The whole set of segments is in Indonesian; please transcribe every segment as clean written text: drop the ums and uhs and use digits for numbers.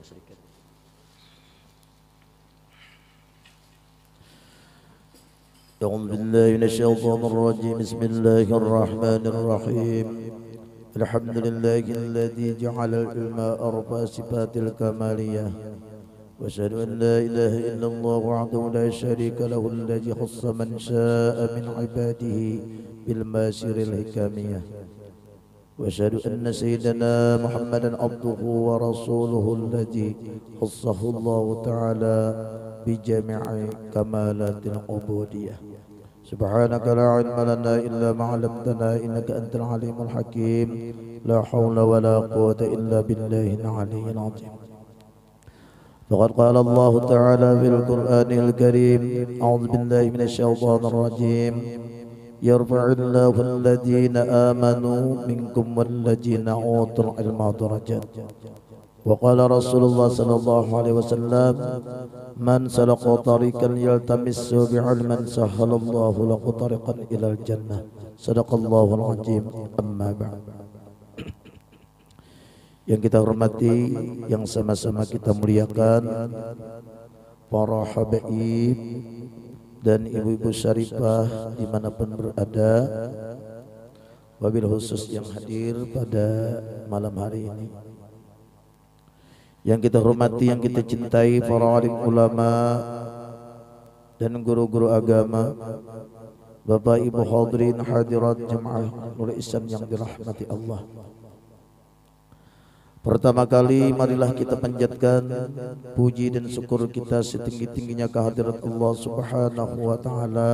musyrikin. أعوذ بالله من الشيطان الرجيم. بسم الله الرحمن الرحيم. الحمد لله الذي جعل الماء أربع صفات الكمالية، وأشهد أن لا إله إلا الله وحده لا شريك له الذي خص من شاء من عباده بالماسر الحكامية، وأشهد أن سيدنا محمدا عبده ورسوله الذي خصه الله تعالى بجميع كمالات العبودية. سبحانك لا علم لنا إلا ما علمتنا إنك أنت العليم الحكيم. لا حول ولا قوة إلا بالله العلي العظيم. فقد قال الله تعالى في القرآن الكريم: أعوذ بالله من الشيطان الرجيم. يرفع الله الذين آمنوا منكم والذين أوتوا العلم درجات. وقال رسول الله صلى الله عليه وسلم: من سلك طريقا يلتمس بعلما سهل الله له طريقا إلى الجنة. صدق الله العظيم. أما بعد. Yang kita hormati, yang sama-sama kita muliakan, para habaib dan ibu-ibu syarifah dimanapun berada, wabil khusus yang hadir pada malam hari ini. Yang kita hormati, yang kita cintai, para alim ulama dan guru-guru agama, Bapak Ibu hadirin hadirat jemaah Nur Ihsan yang dirahmati Allah. Pertama kali marilah kita panjatkan puji dan syukur kita setinggi-tingginya kehadirat Allah Subhanahu wa taala,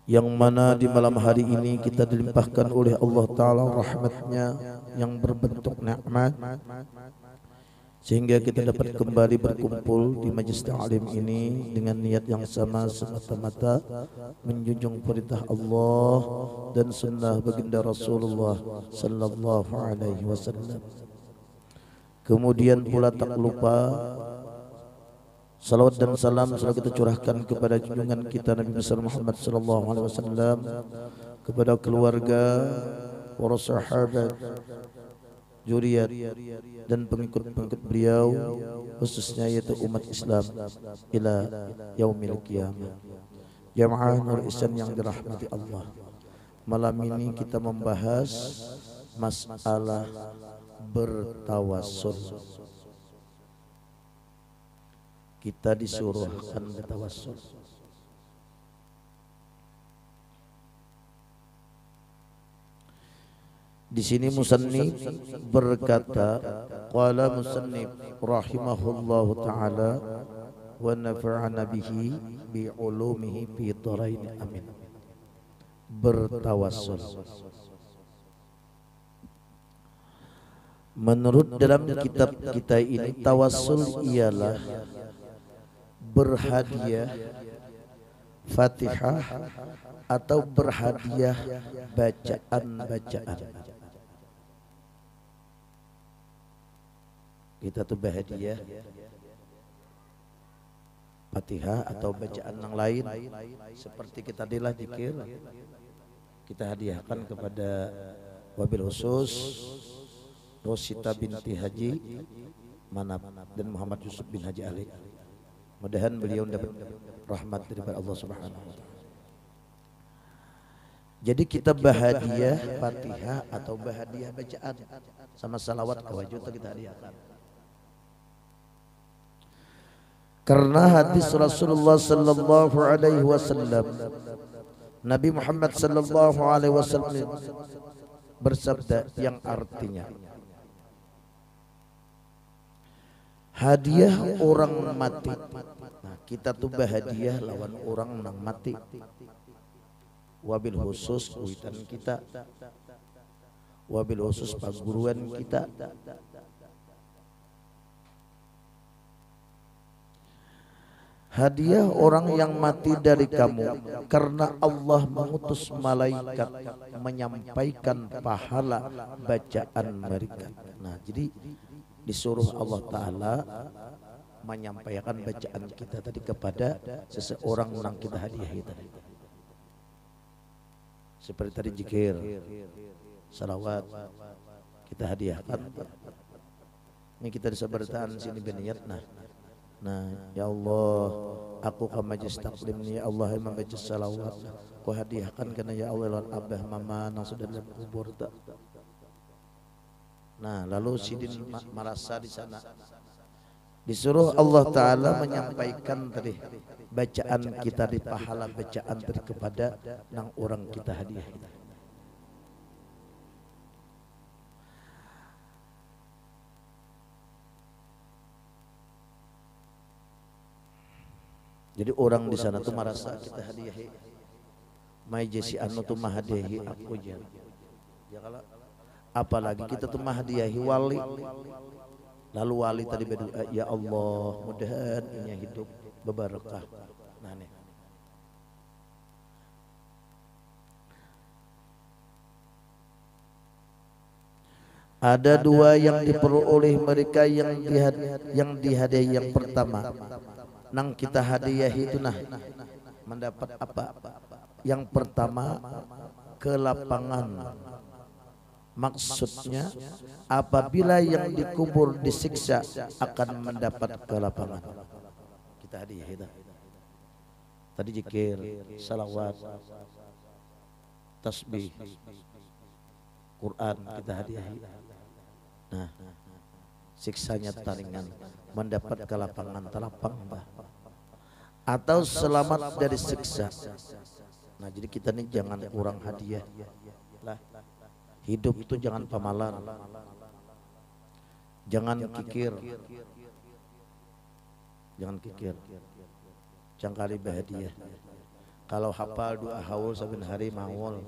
yang mana di malam hari ini kita dilimpahkan oleh Allah taala rahmatnya yang berbentuk nikmat, sehingga kita dapat kembali berkumpul di majlis ta'lim ini dengan niat yang sama, semata-mata menjunjung perintah Allah dan sunnah baginda Rasulullah sallallahu alaihi wasallam. Kemudian pula tak lupa salawat dan salam selalu kita curahkan kepada junjungan kita Nabi besar Muhammad sallallahu alaihi wasallam, kepada keluarga, para sahabat, zuriat dan pengikut-pengikut beliau, khususnya yaitu umat Islam ila yaumil qiyamah. Jamaah Nur Ihsan yang dirahmati Allah, malam ini kita membahas masalah bertawassul. Kita disuruh akan bertawassul. Di sini musannif berkata, qala musannif rahimahullahu taala wa nafa'ana bihi bi ulumihi fi dharain amin. Bertawassul. Menurut dalam kitab kita ini, tawassul ialah berhadiah Fatihah atau berhadiah bacaan-bacaan. Kita tuh berhadiah Fatihah atau bacaan yang lain, seperti kita dilah zikir, kita hadiahkan kepada wabil khusus Rosita binti Haji Manap dan Muhammad Yusuf bin Haji Ali. Mudah-mudahan beliau dapat rahmat daripada Allah Subhanahu wa taala. Jadi kita berhadiah Fatihah atau berhadiah bacaan sama salawat kawajud kita hadiahkan. Karena hadis Rasulullah sallallahu alaihi wasallam, Nabi Muhammad sallallahu alaihi wasallam bersabda yang artinya, hadiah orang mati. Nah, kita tuh berhadiah lawan orang yang mati. Wabil khusus kuitan kita, wabil khusus paguruan kita. Hadiah orang yang mati dari kamu, karena Allah mengutus malaikat menyampaikan pahala bacaan mereka. Nah, jadi disuruh Allah Ta'ala menyampaikan bacaan kita tadi kepada seseorang yang kita hadiahi tadi. Seperti tadi zikir, salawat kita hadiahkan Ini kita disabartaan sini beniat nah. Nah, ya Allah, aku ke majlis taklim ni ya Allah yang membaca salawat. Ku hadiahkan karena ya Allah lawan abah mama yang sudah dalam kubur tak. Nah, lalu Sidin merasa di sana disuruh Allah Ta'ala menyampaikan tadi bacaan kita di pahala bacaan tadi kepada nang orang kita hadiah. Jadi orang di sana tuh merasa kita hadiahi mai jesi anu tuh mahadiahi aku ya kalau apalagi kita tuh mahadiahi wali. Lalu wali tadi berdoa, ya Allah mudahan ini hidup berbarakah. Nah nih. Ada dua yang diperoleh mereka yang dihadiahi. Yang pertama, nang kita hadiah itu nah mendapat apa? Yang pertama kelapangan. Maksudnya apabila yang dikubur disiksa akan mendapat kelapangan. Kita hadiah itu. Tadi zikir, salawat, tasbih, Quran kita hadiahi. Nah, siksanya taringan, mendapat kelapangan telapang bah. Atau selamat dari siksa. Nah, jadi kita nih jangan kurang hadiah lah. Hidup itu jangan pamalan, jangan kikir, cangkali bahagia. Kalau hafal 2 haul saben hari mawol,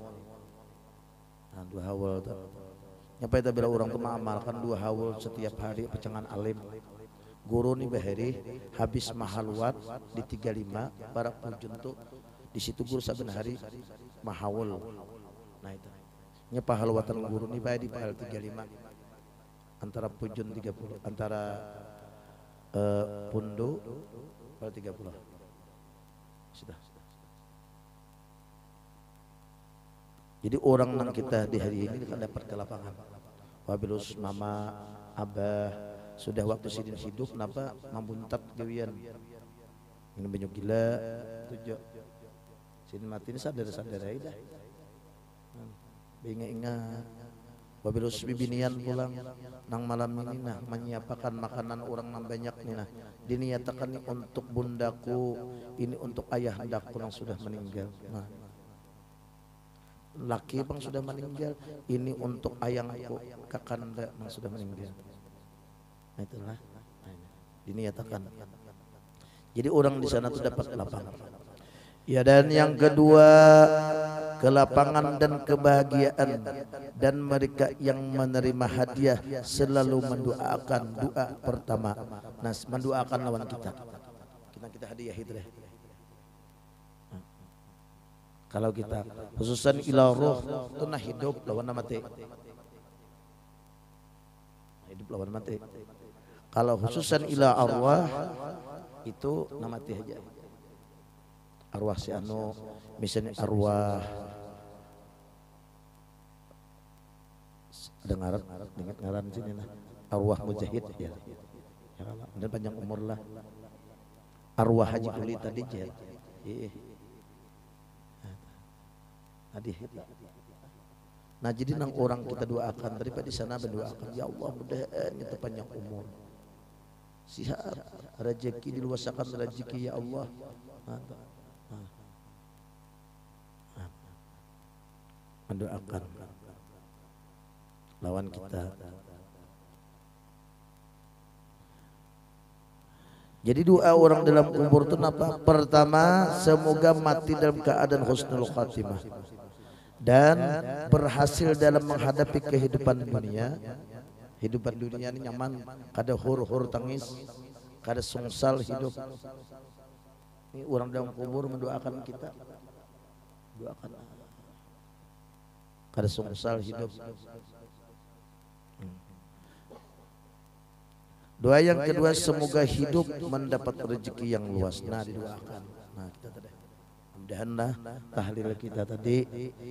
nah 2 haul tuh. Nyapa itu bila orang tuh mengamalkan 2 haul setiap hari pecengan alim. Guru nih bahari habis mahalwat di 35 para pujun tuh di situ guru saben hari mahawul. Nah itu. Nya pahalwatan guru nih bae di pahal 35 antara pujun 30 antara pundu pahal 30 sudah. Jadi orang nang kita di hari ini kan dapat kelapangan. Wabilus mama abah sudah waktu Sidin hidup kenapa membuntat gawian ini banyak gila tujuh Sidin mati ini sadar-sadar aja dah. Ingat wabilus bibinian pulang nang malam ini nah menyiapkan makanan orang nang banyak nih nah diniatakan ini untuk bundaku ini untuk ayah hendaku yang sudah meninggal. Nah laki bang sudah meninggal ini untuk ayangku kakanda yang sudah meninggal. Nah itulah diniatakan. Jadi orang di sana tuh dapat lapangan. Ya dan yang kedua kelapangan dan kebahagiaan dan mereka yang menerima hadiah selalu mendoakan doa pertama. Nah mendoakan lawan kita hadiah itu deh. Kalau kita khususan ila roh itu nah hidup lawan mati. Hidup lawan mati. Kalau khususan ila arwah itu nama mati aja. Arwah si anu misalnya arwah ada ingat ngaran sini nah arwah mujahid ya. Dan panjang umur lah. Arwah Haji Kuli tadi jihad. Nah jadi nang orang kita doakan daripada di sana berdoakan ya Allah mudah-mudahan kita panjang umur. Sihat rezeki diluasakan rezeki ya Allah. Mendoakan lawan kita. Jadi doa orang dalam kubur itu apa? Pertama, semoga mati dalam keadaan husnul khatimah dan berhasil dalam menghadapi kehidupan dunia. Hidupan dunia ini nyaman, kada hur-hur tangis, kada sungsal hidup. Ini orang dalam kubur mendoakan kita. Doakan. Kada sungsal hidup. Doa yang kedua semoga hidup mendapat rezeki yang luas. Nah didoakan. Nah kita tadi. Mudah-mudahan tahlil kita tadi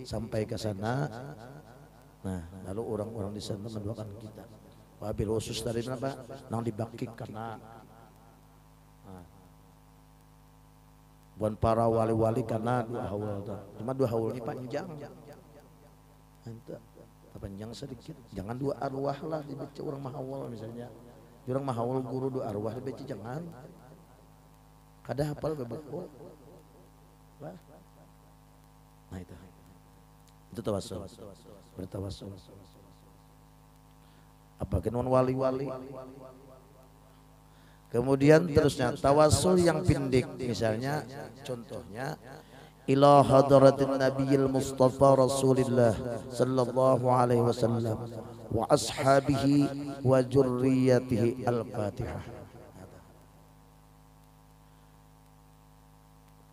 sampai ke sana. Nah lalu orang-orang di sana mendoakan kita. wabil khusus dari apa nang dibakik karena bukan para wali-wali karena dua haul, cuma dua haul ini panjang, panjang sedikit, jangan dua arwah lah dibaca orang mahawal misalnya, orang mahawal guru dua arwah dibaca jangan, kada hafal bebekul, nah itu tawassul, bertawassul. Apakah non wali-wali? Kemudian terusnya tawassul yang pindik, misalnya contohnya ila hadratin nabiyil mustafa rasulillah sallallahu alaihi wasallam wa ashabihi wa dzurriyyatihi al-fatihah.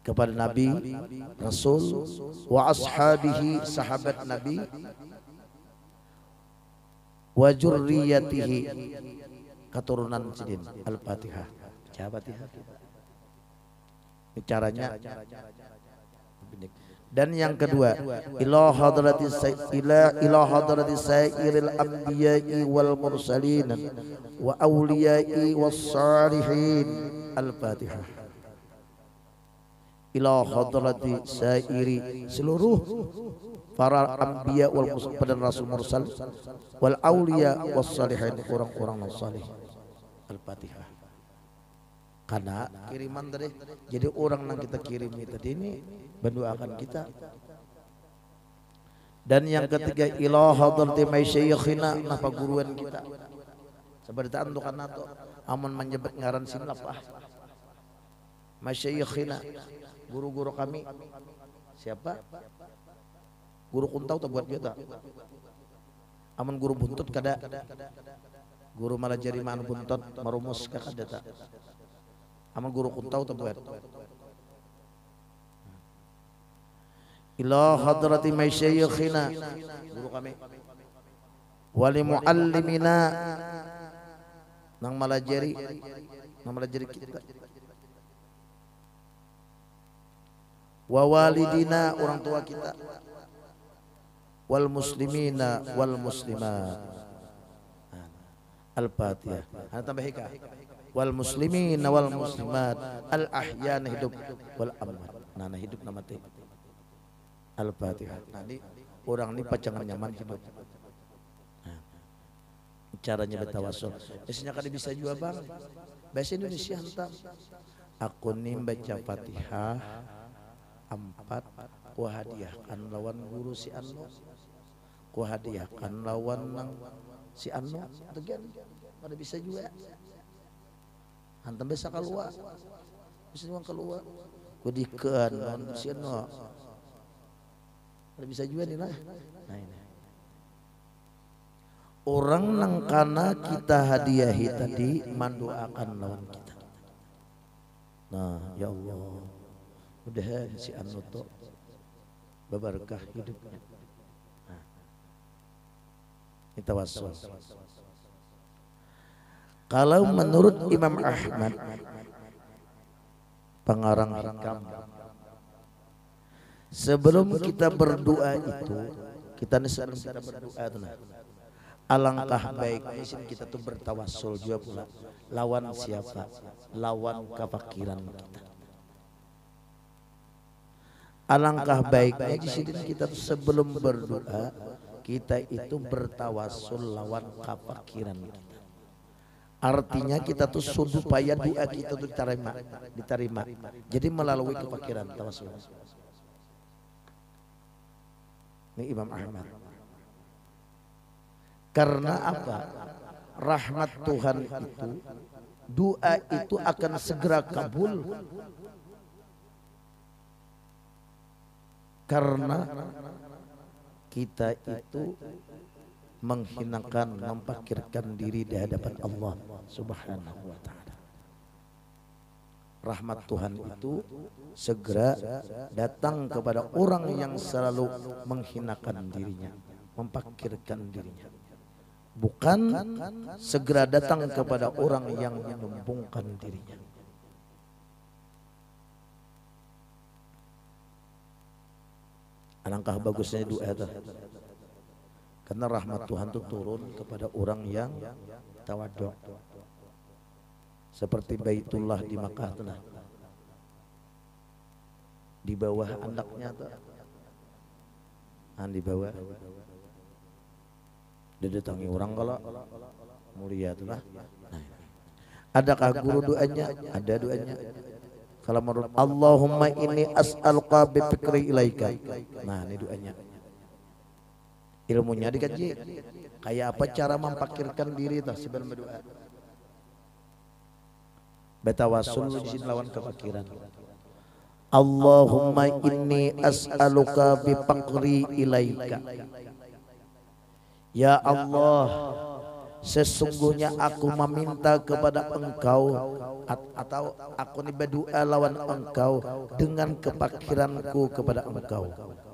Kepada nabi rasul wa ashabihi sahabat nabi wa dzurriyyatihi keturunan sidin al-fatihah. Al-fatihah caranya. Dan yang kedua ila hadrati sairil anbiya'i wal mursalin wa awliya'i was salihin al-fatihah. Ila hadrati sairi seluruh para anbiya wal mursalin rasul mursal wal auliya was salihin orang-orang salih al-fatihah. Karena kiriman tadi, jadi orang yang kita kirim tadi ini mendoakan kita. Dan yang ketiga ila hadrati masyayikhina napa guruan kita. Seperti antuk anato amun menyebut ngaran sinlap masyayikhina guru-guru kami. Siapa? Guru kuntau tak buat kita. Amun guru buntut kada. Guru malah jari man buntut marumus kada tak. Amun guru kuntau tak buat. Ila hadrati masyayikhina guru kami. Wali muallimina nang malajari kita. Wa walidina orang tua kita. Wal muslimina wal muslimat al-fatihah. Ana tambah hika wal muslimina wal muslimat al ahyana hidup wal amwat nana hidup na mati al-fatihah. Nanti orang ini pacangan nyaman hidup. Caranya bertawassul biasanya kada bisa juga bang bahasa Indonesia hantam aku nih baca Fatihah 4 ku hadiahkan lawan guru si anu ku hadiahkan lawan nang si anu tegan pada bisa juga hantam bisa keluar bisa uang keluar ku dikeun lawan si anu pada bisa juga nih lah. Nah ini orang nang kana kita hadiahi tadi mendoakan lawan kita. Nah ya Allah mudah si anu to berberkah hidupnya. Ini tawassul. Kalau menurut Imam Ahmad pengarang hikam, sebelum kita berdoa itu kita sebelum kita berdoa itu alangkah baiknya kita tuh bertawassul juga pula lawan siapa? Lawan kefakiran kita. Alangkah baiknya di sini kita sebelum berdoa kita itu bertawassul lawan kefakiran kita. Artinya kita tuh supaya doa kita tuh diterima. Jadi melalui kefakiran tawassul. Ini Imam Ahmad. Karena apa? Rahmat Tuhan itu doa itu akan segera kabul. Karena kita itu menghinakan, memfakirkan diri di hadapan Allah Subhanahu wa ta'ala. Rahmat Tuhan itu segera datang kepada orang yang selalu menghinakan dirinya, memfakirkan dirinya. Bukan segera datang kepada orang yang menyombongkan dirinya. Alangkah bagusnya doa itu. Karena rahmat Tuhan itu turun kepada orang yang tawadhu. Seperti Baitullah di Makkah tuh, di bawah andaknya tuh, di bawah didatangi orang kalau mulia tuh lah. Adakah guru doanya? Ada doanya. Kalau menurut Allahumma inni as'aluka bi fikri ilaika. Nah, ini doanya. Ilmunya dikaji. Kayak apa cara mempakirkan diri tah sebelum berdoa. Betawasul di lawan kefakiran. Allahumma inni as'aluka bi fakri ilaika. Ya Allah, sesungguhnya aku meminta kepada Engkau, atau aku ini berdoa lawan Engkau dengan kepakiranku kepada Engkau.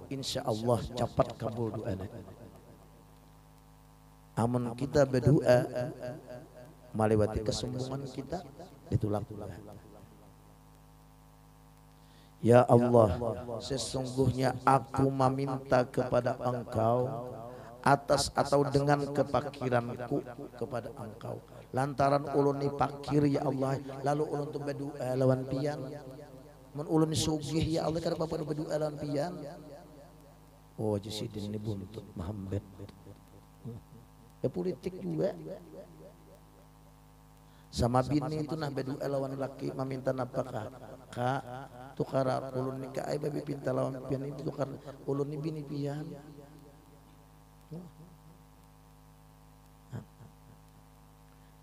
Insya Allah cepat kabul doanya. Amun kita berdoa melewati kesombongan kita ditolak. Ya Allah, sesungguhnya aku meminta kepada Engkau atas atau dengan kepakiranku kepada Engkau. Lantaran ulun ni pakir ya Allah, lalu ulun tu berdoa lawan pian. Mun ulun sugih ya Allah, karena bapak berdoa lawan pian. Oh, jisidin ini buntut Muhammad. Ya politik juga. Sama bini itu nah berdoa lawan laki meminta nafkah. Kak, tukar ulun nikah ai babi pinta lawan pian itu tukar ulun ni bini pian.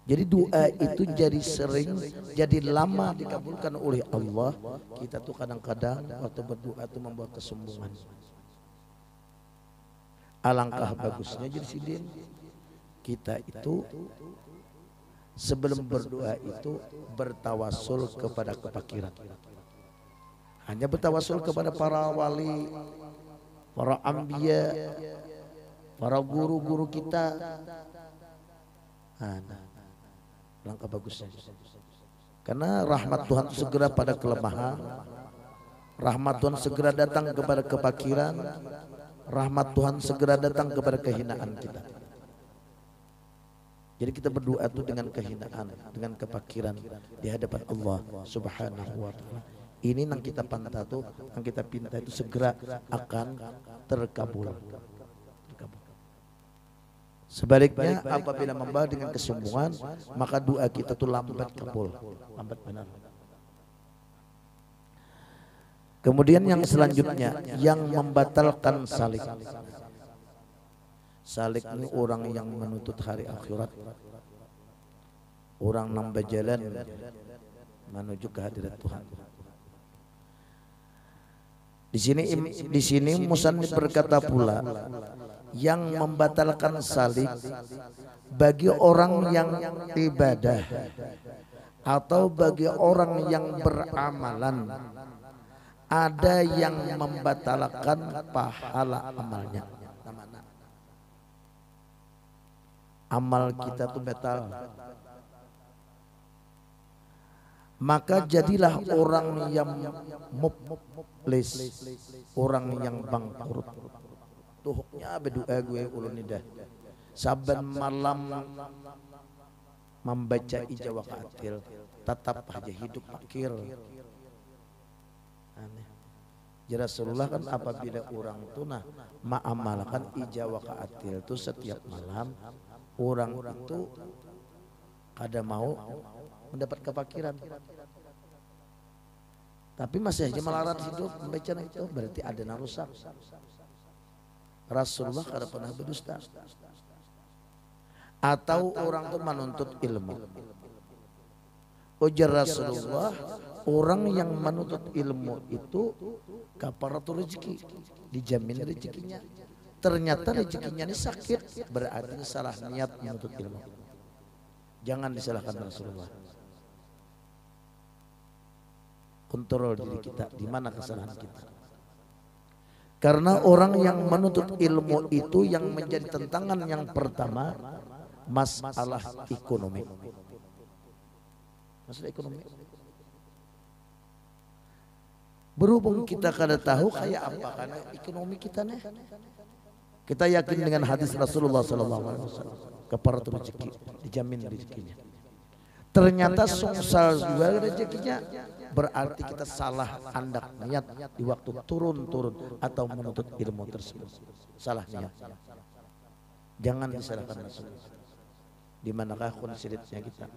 Jadi doa itu jadi sering, jadi lama dikabulkan oleh Allah. Kita tuh kadang-kadang waktu berdoa itu membawa kesombongan. Alangkah bagusnya jadi sidin kita itu sebelum berdoa itu bertawasul kepada kepakiran. Hanya bertawasul kepada para wali, para anbiya, para guru-guru kita. Langkah bagusnya. Karena rahmat Tuhan segera pada kelemahan, rahmat Tuhan segera datang kepada kepakiran, rahmat Tuhan segera datang kepada kehinaan kita. Jadi kita berdoa itu dengan kehinaan, dengan kepakiran di hadapan Allah Subhanahu wa taala. Ini yang kita pantah tuh, yang kita pinta itu segera akan terkabul. Sebaliknya apabila membahas dengan kesombongan, maka doa kita tuh lambat kabul, lambat benar. Kemudian yang selanjutnya yang membatalkan salik. Salik ini orang yang menuntut hari akhirat, orang nambah jalan menuju kehadirat Tuhan. Di sini musannif berkata pula, yang membatalkan salik bagi orang yang ibadah atau bagi orang yang beramalan, ada yang membatalkan pahala amalnya. Amal kita tuh batal, maka jadilah orang yang muflis, orang yang bangkrut. Tuhuknya berdoa gue ulun dah saban malam membaca ijazah katil, tetap aja hidup fakir. Aneh. Ya Rasulullah kan apabila orang tunah mengamalkan ijazah katil itu setiap malam, orang itu kada mau mendapat kefakiran. Tapi masih aja melarat hidup membaca itu, berarti ada yang rusak. Rasulullah kada pernah berdusta. Atau orang itu menuntut ilmu. Ujar Rasulullah, orang yang menuntut ilmu itu kafaratul rezeki, dijamin rezekinya. Ternyata rezekinya ini sakit, berarti salah niat menuntut ilmu. Jangan disalahkan Rasulullah. Kontrol diri kita, di mana kesalahan kita. Karena orang yang menuntut ilmu itu yang menjadi tentangan yang pertama masalah ekonomi. Masalah ekonomi. Berhubung kita kada tahu kayak apa karena ekonomi kita nih. Kita yakin dengan hadis Rasulullah SAW, kafaratul rezeki, dijamin rezekinya. Ternyata sungsal juga rezekinya, berarti kita salah andak niat di waktu turun atau menuntut ilmu tersebut. Salah niat. Jangan disalahkan Rasulullah. Di manakah konsilitnya kita?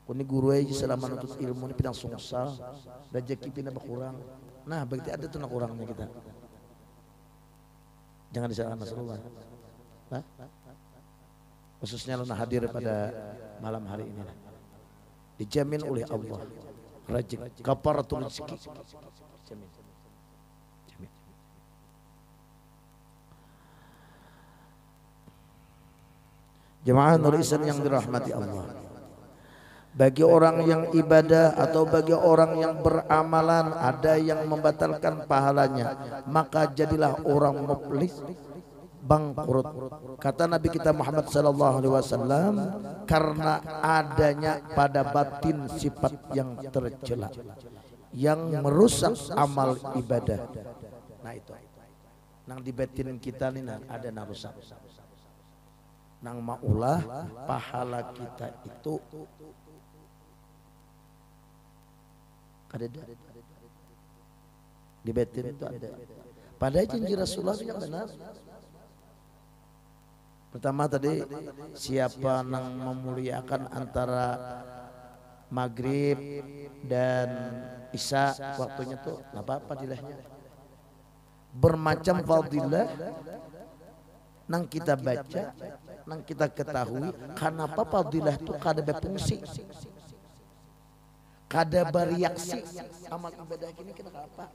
Kuni guru aja selama menuntut ilmu ini pinang sungsal, rezeki pindah berkurang. Nah, berarti ada tuh kurangnya kita. Jangan disalahkan Rasulullah. Nah, khususnya lu hadir pada malam hari ini. Dijamin oleh Allah rezeki, kafaratul rezeki. Jamin. Jemaah Nur Ihsan yang dirahmati Allah. Bagi orang yang ibadah atau bagi orang yang beramalan ada yang membatalkan pahalanya, maka jadilah orang muflis, bangkrut. Kata Nabi kita Muhammad sallallahu alaihi wasallam, karena adanya pada batin sifat yang tercela yang merusak amal ibadah. Nah itu. Nang di batin kita nih ada narusak. Nang maulah pahala kita itu ada di batin itu ada. Pada janji Rasulullah yang benar. Pertama tadi, siapa yang memuliakan antara maghrib dan isya waktunya tuh apa fadilahnya. Bermacam fadilah nang kita baca, nang kita ketahui, kenapa fadilah itu kada berfungsi. Kada bereaksi amal ibadah ini kenapa?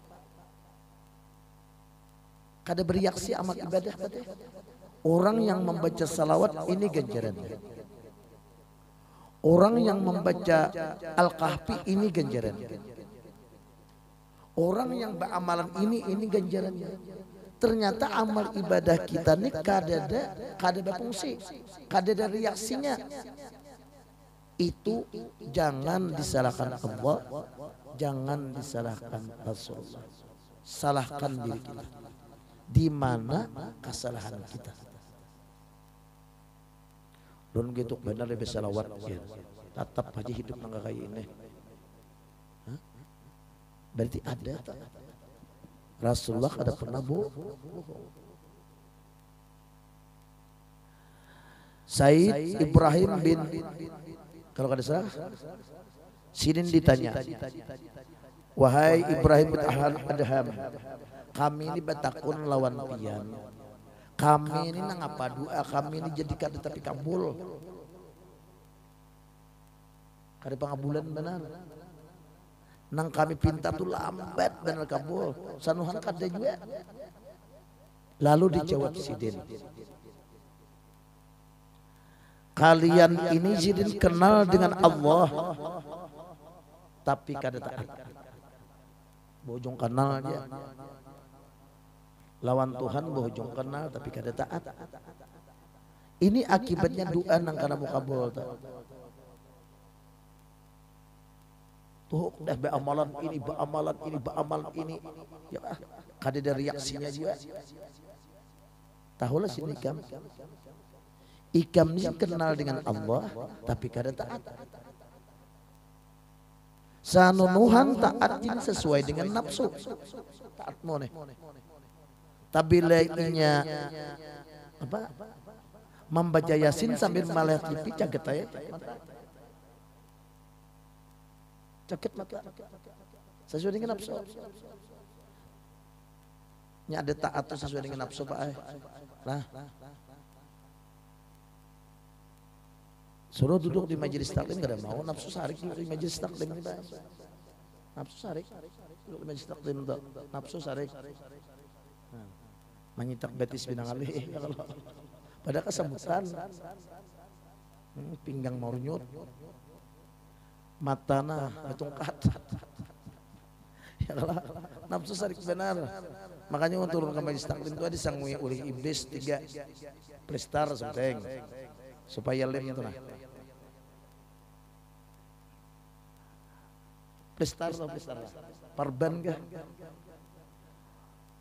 Kada bereaksi amal ibadah tadi. Orang yang membaca salawat ini ganjarannya. Orang yang membaca Al-Kahfi ini ganjarannya. Orang yang beramalan ini ganjarannya. Ternyata amal ibadah kita ini kada berfungsi, kada ada reaksinya. Itu jangan disalahkan Allah, jangan disalahkan Rasulullah. Salahkan diri kita. Di mana kesalahan kita? Don gitu benar lebih salawat ya. Tetap aja hidup nggak kayak ini. Hah? Berarti ada tak? Rasulullah ada pernah bohong. Said Ibrahim bin, kalau kada salah, Sidin ditanya, wahai Ibrahim bin Adham, kami ini batakun lawan pian. Kami ini nang apa doa, kami ini jadi kada tapi kabul. Kada pangabulan benar. Nang kami pinta tuh lambat benar kabul. Sanuhan kada juga. Lalu dijawab Sidin, kalian ini Sidin kenal dengan Allah, tapi kada taat. Bojong kenal dia. Lawan Tuhan bojong kenal tapi kada taat. Ini akibatnya doa nang kana mukabul. Tuh dah beamalan ini, ya kada ada reaksinya juga. Tahulah sini Ikam ini kenal dengan Allah tapi kada taat. Sanunuhan taat ini sesuai dengan nafsu. Taat mo nih. Tapi lainnya apa? Membaca Yasin sambil melihat TV caget aja. Caget mata. Sesuai dengan nafsu. Nya ada taat tuh sesuai dengan nafsu Pak. Nah. Suruh duduk di majelis taklim gak ada mau, nafsu sarik duduk di majelis taklim ini Pak. Nafsu sarik duduk di majelis taklim tuh, nafsu sarik. Nah, menyitak betis binang alih pada kesemutan. Pinggang mau nyut, matana betungkat. Ya Allah, nafsu sarik benar. Makanya untuk turun ke majelis taklim itu ada disangui oleh iblis 3 prestar something supaya lem itu nah. Prestar atau prestar? Parban kah?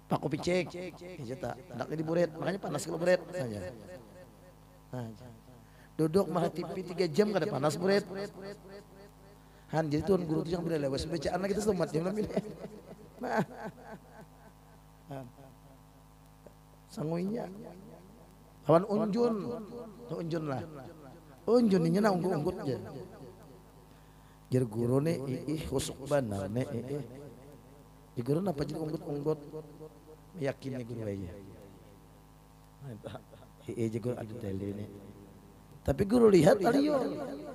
Pak kopi cek, tak hendak jadi buret, makanya panas kalau buret saja. Nah, duduk malah TV 3 jam kada panas buret. Han jadi tuan guru itu yang bila lewas bacaan kita semat yang lebih. Nah, sanguinya. Kawan unjun, unjun lah. Unjun ini na unggut aja. Jadi guru nih, khusuk benar nih. Di guru apa jadi unggut meyakini guru aja. Guru ada dalil ini. Tapi guru lihat talior.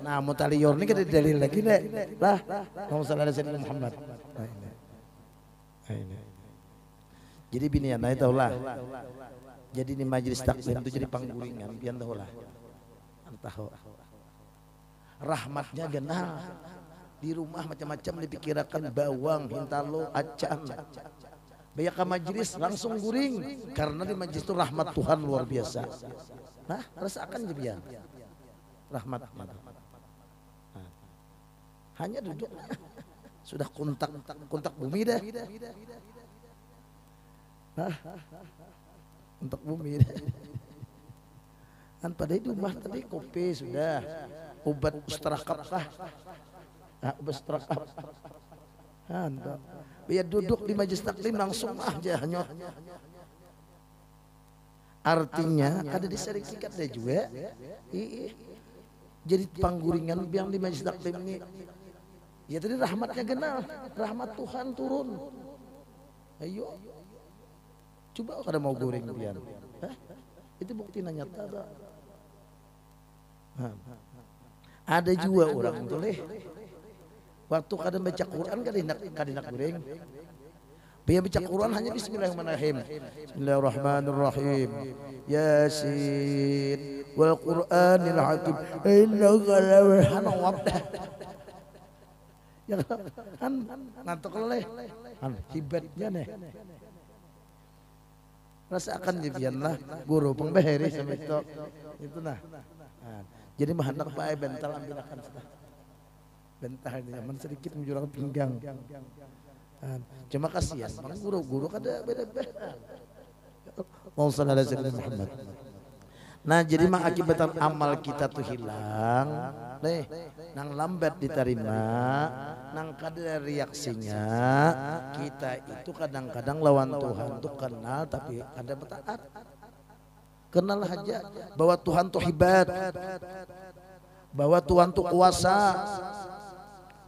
Nah mau talior ini kita dalil lagi deh. Lah, mau salah Sayyidina Muhammad. Jadi bini anak tahu lah. Jadi di majelis taklim itu jadi pangguringan, pian tahu lah. Tahu. Rahmatnya genah. Di rumah macam-macam dipikirkan bawang, hintalo, acan. Banyak ke majelis langsung guring karena di majelis itu rahmat Tuhan luar biasa. Nah, rasakan jebian. Rahmat. Nah, hanya duduk sudah kontak bumi dah. Nah, kontak bumi dah. Kan pada itu rumah tadi kopi sudah, obat istirahat lah. Nah, berserakah. Biar duduk di majelis taklim langsung aja hanya. Artinya kada diserikikat deh juga. Jadi pangguringan yang di majelis taklim ini. Ya tadi rahmatnya genal, rahmat Tuhan turun. Ayo. Coba kada mau guring pian. Itu bukti nyata tak? Ada juga orang tuh leh. Waktu kadang baca Quran kadinak goreng. Biar baca Quran hanya Bismillahirrahmanirrahim. Bismillahirrahmanirrahim. Yasin wal Qur'anil Hakim. Innaka lawahana ya kan nantok leh. Kan hibatnya nih. Rasakan jebianlah guru pengbeheri sampai itu nah. Jadi mahanak pae bental ambilakan sudah. Bentar zaman sedikit menjurang pinggang. Cuma kasihan, guru-guru kada beda-beda. Mau sallallahu alaihi Muhammad. Nah jadi mengakibatkan amal kita tuh hilang, nang lambat diterima, nang kada reaksinya, kita itu kadang-kadang lawan Tuhan tuh kenal tapi kada bertaat. Kenal aja bahwa Tuhan tuh hebat, bahwa Tuhan tuh kuasa,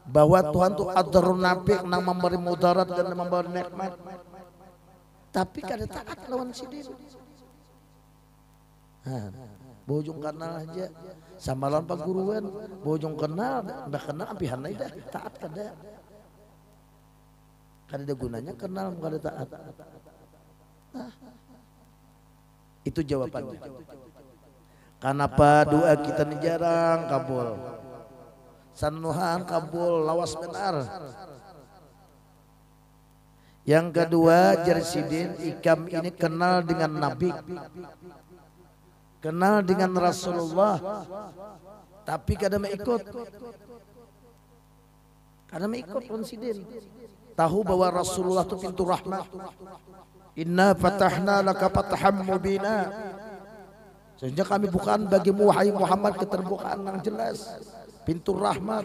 bahwa Tuhan tuh adrun nafik nang memberi mudarat dan memberi nikmat. Tapi kada taat lawan sidin. Bojong kenal aja sama lawan paguruan, bojong kenal, dah kenal ampihan dah taat kada. Kada ada gunanya kenal kada taat. Itu jawabannya. Kenapa doa kita ini jarang kabul? Sanuhan kabul lawas benar. Yang kedua Jersidin Ikam ini kenal dengan Nabi, kenal dengan Rasulullah, tapi kadang ikut, kadang ikut Jersidin. Tahu bahwa Rasulullah itu pintu rahmat. Inna fatahna laka fataham mubina. Sehingga kami bukan bagimu wahai Muhammad keterbukaan yang jelas, pintu rahmat.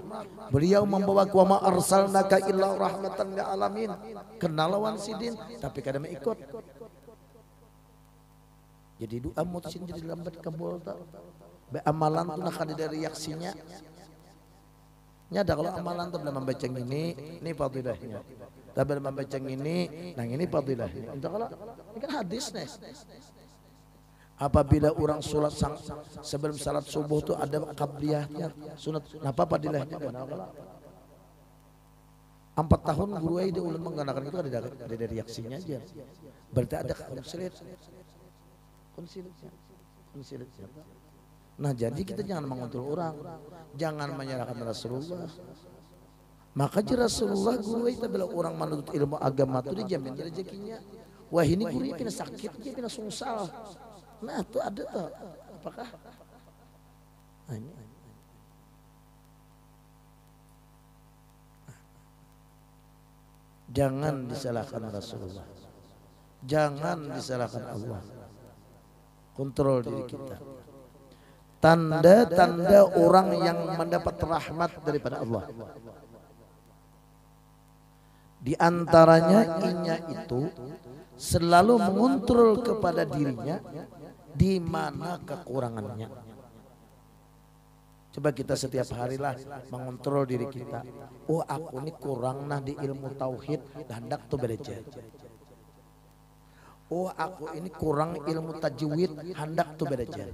Beliau membawa wa ma arsalnaka illa rahmatan lil alamin. Kenal lawan sidin tapi kadang ikut. Jadi doa mutusin jadi lambat kabul tak. Be amalan tu nak ada reaksinya. Nyada kalau amalan tu belum membaca ini fadilahnya. Tapi belum membaca ini, nang ini fadilahnya. Entah kalau ini kan hadis nih. Apabila orang sholat sebelum salat subuh tu ada qabliyahnya sunat. Napa fadilahnya? 4 tahun guru dia ulun menggunakan itu ada reaksinya aja. Berarti ada konsilit. Nah jadi kita jangan mengontrol orang, jangan menyalahkan Rasulullah. Maka Rasulullah guru itu bila orang menuntut ilmu agama itu dijamin rezekinya. Wah ini guru pina sakit, dia pina sungsal. Nah itu ada tuh. Apakah? Nah, ini. Jangan disalahkan Rasulullah. Jangan disalahkan Allah. Kontrol diri kita. Tanda-tanda orang yang mendapat rahmat daripada Allah. Di antaranya inya itu selalu mengontrol kepada dirinya di mana kekurangannya. Coba kita setiap harilah mengontrol diri kita. Oh, aku ini kurang nah di ilmu tauhid, hendak tuh belajar. Oh, aku ini kurang ilmu tajwid, hendak tuh belajar.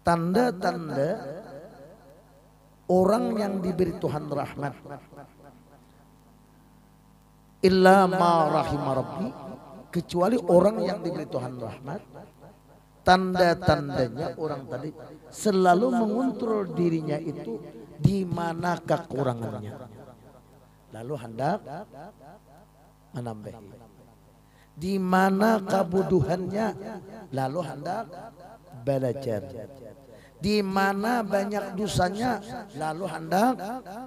Tanda-tanda orang yang diberi Tuhan rahmat. Illa ma rahimah rabbi, kecuali orang yang diberi Tuhan rahmat. Tanda-tandanya orang tadi selalu mengontrol dirinya itu di mana kekurangannya, lalu hendak menambahi. Di mana kebuduhannya, lalu hendak belajar. Di mana banyak dosanya, lalu hendak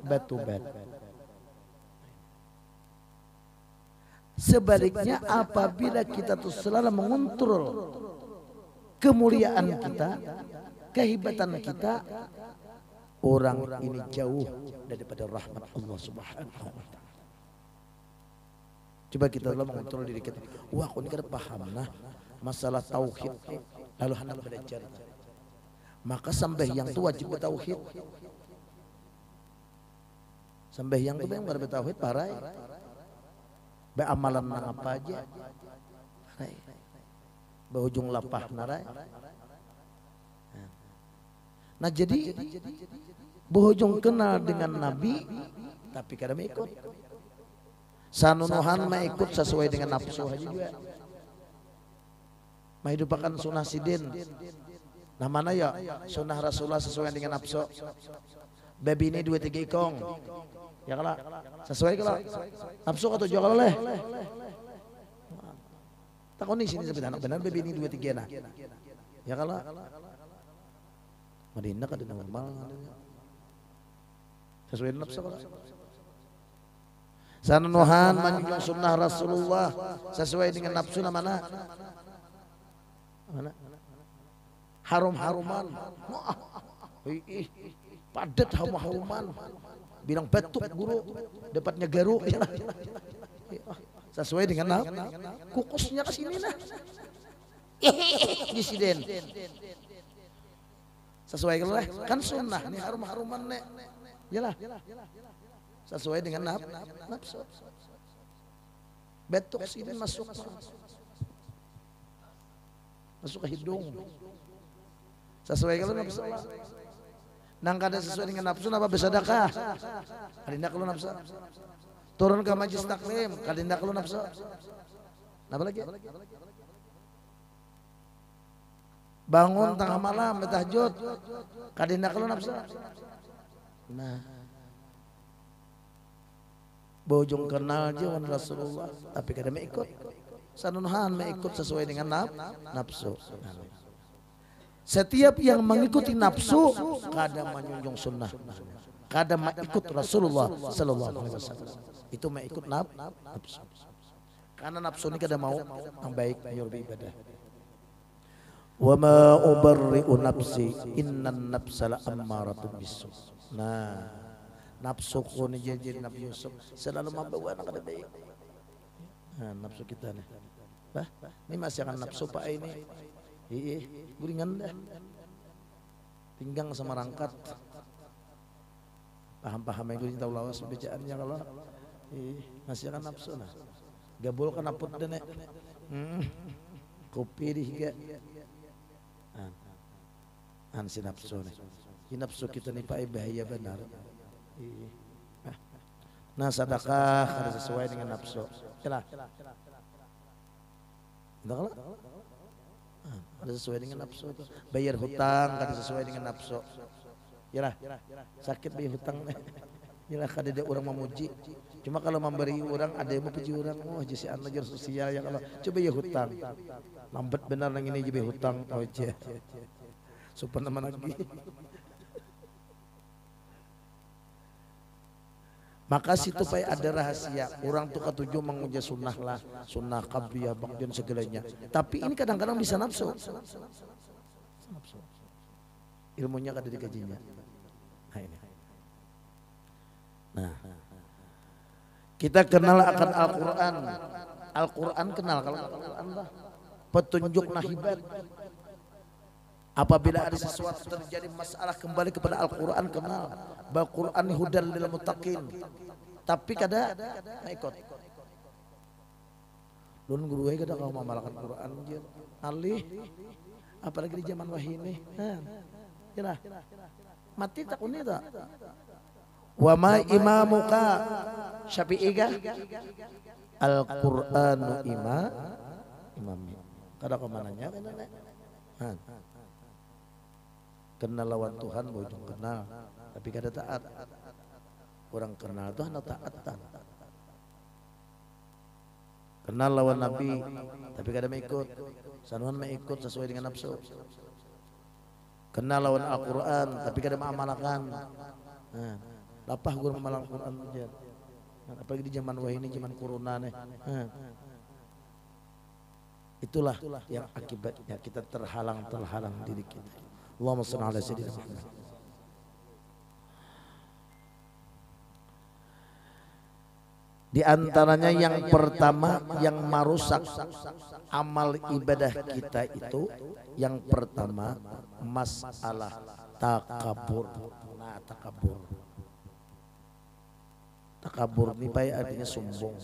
bertobat. Sebaliknya apabila kita tuh selalu mengontrol kemuliaan kita, kehebatan kita, orang ini jauh daripada rahmat Allah Subhanahu wa taala. Coba kita dalam mengontrol diri kita. Wah, aku ini kada paham nah masalah tauhid, lalu hendak belajar. Maka sembahyang itu wajib bertauhid. Sembahyang itu memang kada bertauhid parai. Beamalan nang apa aja. Parai. Berujung lapah narai. Nah jadi berujung kenal dengan Nabi tapi kada mengikut. Sanunuhan mengikut sesuai dengan nafsu aja juga. Menghidupakan sunnah sidin. Nah mana ya sunnah Rasulullah sesuai dengan nafsu. Babi ini 2-3 ikong. Ya kalau sesuai kalau nafsu atau jual oleh. Takon di sini sebenarnya benar babi ini 2-3 nah. Ya kalau Madinah kada normal. Sesuai dengan nafsu kalau. Sanunuhan menjunjung sunnah Rasulullah sesuai dengan nafsu mana? Mana? Harum-haruman. Padat harum-haruman. Bilang batuk guru, dapatnya garu. Sesuai dengan kukusnya ke sini nah. Disiden. Sesuai kan sunnah nih harum-haruman nek. Yalah. Sesuai dengan nafsu. Batuk sini masuk ke hidung. Sesuai kalau nafsu. Nang kada sesuai dengan nafsu apa bersedekah. Kadinda kalau nafsu. Turun ke majlis taklim, kadinda kalau nafsu. Apa lagi? Bangun tengah malam bertahajud, kadinda kalau nafsu. Nah, bojong kenal aja Rasulullah, tapi kada mengikut. Sanunuhan mengikut sesuai dengan nafsu. Setiap yang mengikuti nafsu kada menjunjung sunnah, kada mengikut Rasulullah sallallahu alaihi wasallam. Itu mengikut nafsu. Karena nafsu ini kada mau yang baik ayo beribadah. Wa ma ubarri'u nafsi innan nafsa la ammaratun bisu. Nah, nafsuku ni jadi Nabi Yusuf selalu membawa anak kada baik. Nah, nafsu kita nih. Bah, ini masih akan nafsu pak ini. Guringan dah. Pinggang sama rangkat. Paham-paham yang gue tahu lawas bacaannya kalau masih akan nafsu nah. Gabul kan aput deh. Kopi dihiga. Si nafsu nih. Ini nafsu kita nih pak bahaya benar. Nah sedekah harus sesuai dengan nafsu. Yalah. Enggak lah. Ada sesuai dengan nafsu itu. Bayar hutang kada sesuai dengan nafsu. Yalah. Sakit bayar hutang. Yalah kada ada orang memuji. Cuma kalau memberi orang ada yang memuji orang. Oh jisi anak jar sosial ya kalau coba ya hutang. Lambat benar nang ini jadi hutang aja. Supaya nama lagi. Maka situ supaya ada rahasia. Orang tuh ketujuh menguji sunnah lah, sunnah qabliyah, ba'diyah segalanya. Tapi ini kadang-kadang bisa nafsu. Ilmunya kada dikajinya. Nah ini. Nah, kita kenal akan Al-Quran. Al-Quran kenal, kalau Al-Quran lah petunjuk nahibat. Apabila ada sesuatu terjadi masalah kembali kepada Al-Quran, kenal bahwa Quran hudal lil muttaqin. Tapi kada ikut. Lun guru kada kau mamalkan Quran je. Alih apalagi di zaman wahyu ini. Nah, mati tak uni tak. Wa ma imamuka Syafi'i ga Al-Qur'anu imamnya. Kada kau mananya kan. Kenal lawan Tuhan bojong kenal, tapi kada taat. Orang kenal Tuhan taat. Kenal lawan Nabi, tapi kada mengikut. Sanuan mengikut sesuai dengan nafsu. Kenal lawan Al-Quran, tapi kada mengamalkan. Lapah guru mengamalkan Quran aja. Apalagi di zaman wahyu ini, zaman corona nih. Itulah yang akibatnya kita terhalang diri kita. Allahumma shalli ala sayyidina Muhammad. Di antaranya yang pertama yang merusak amal ibadah kita itu, yang pertama masalah takabur. Nah, takabur ini baik artinya sombong.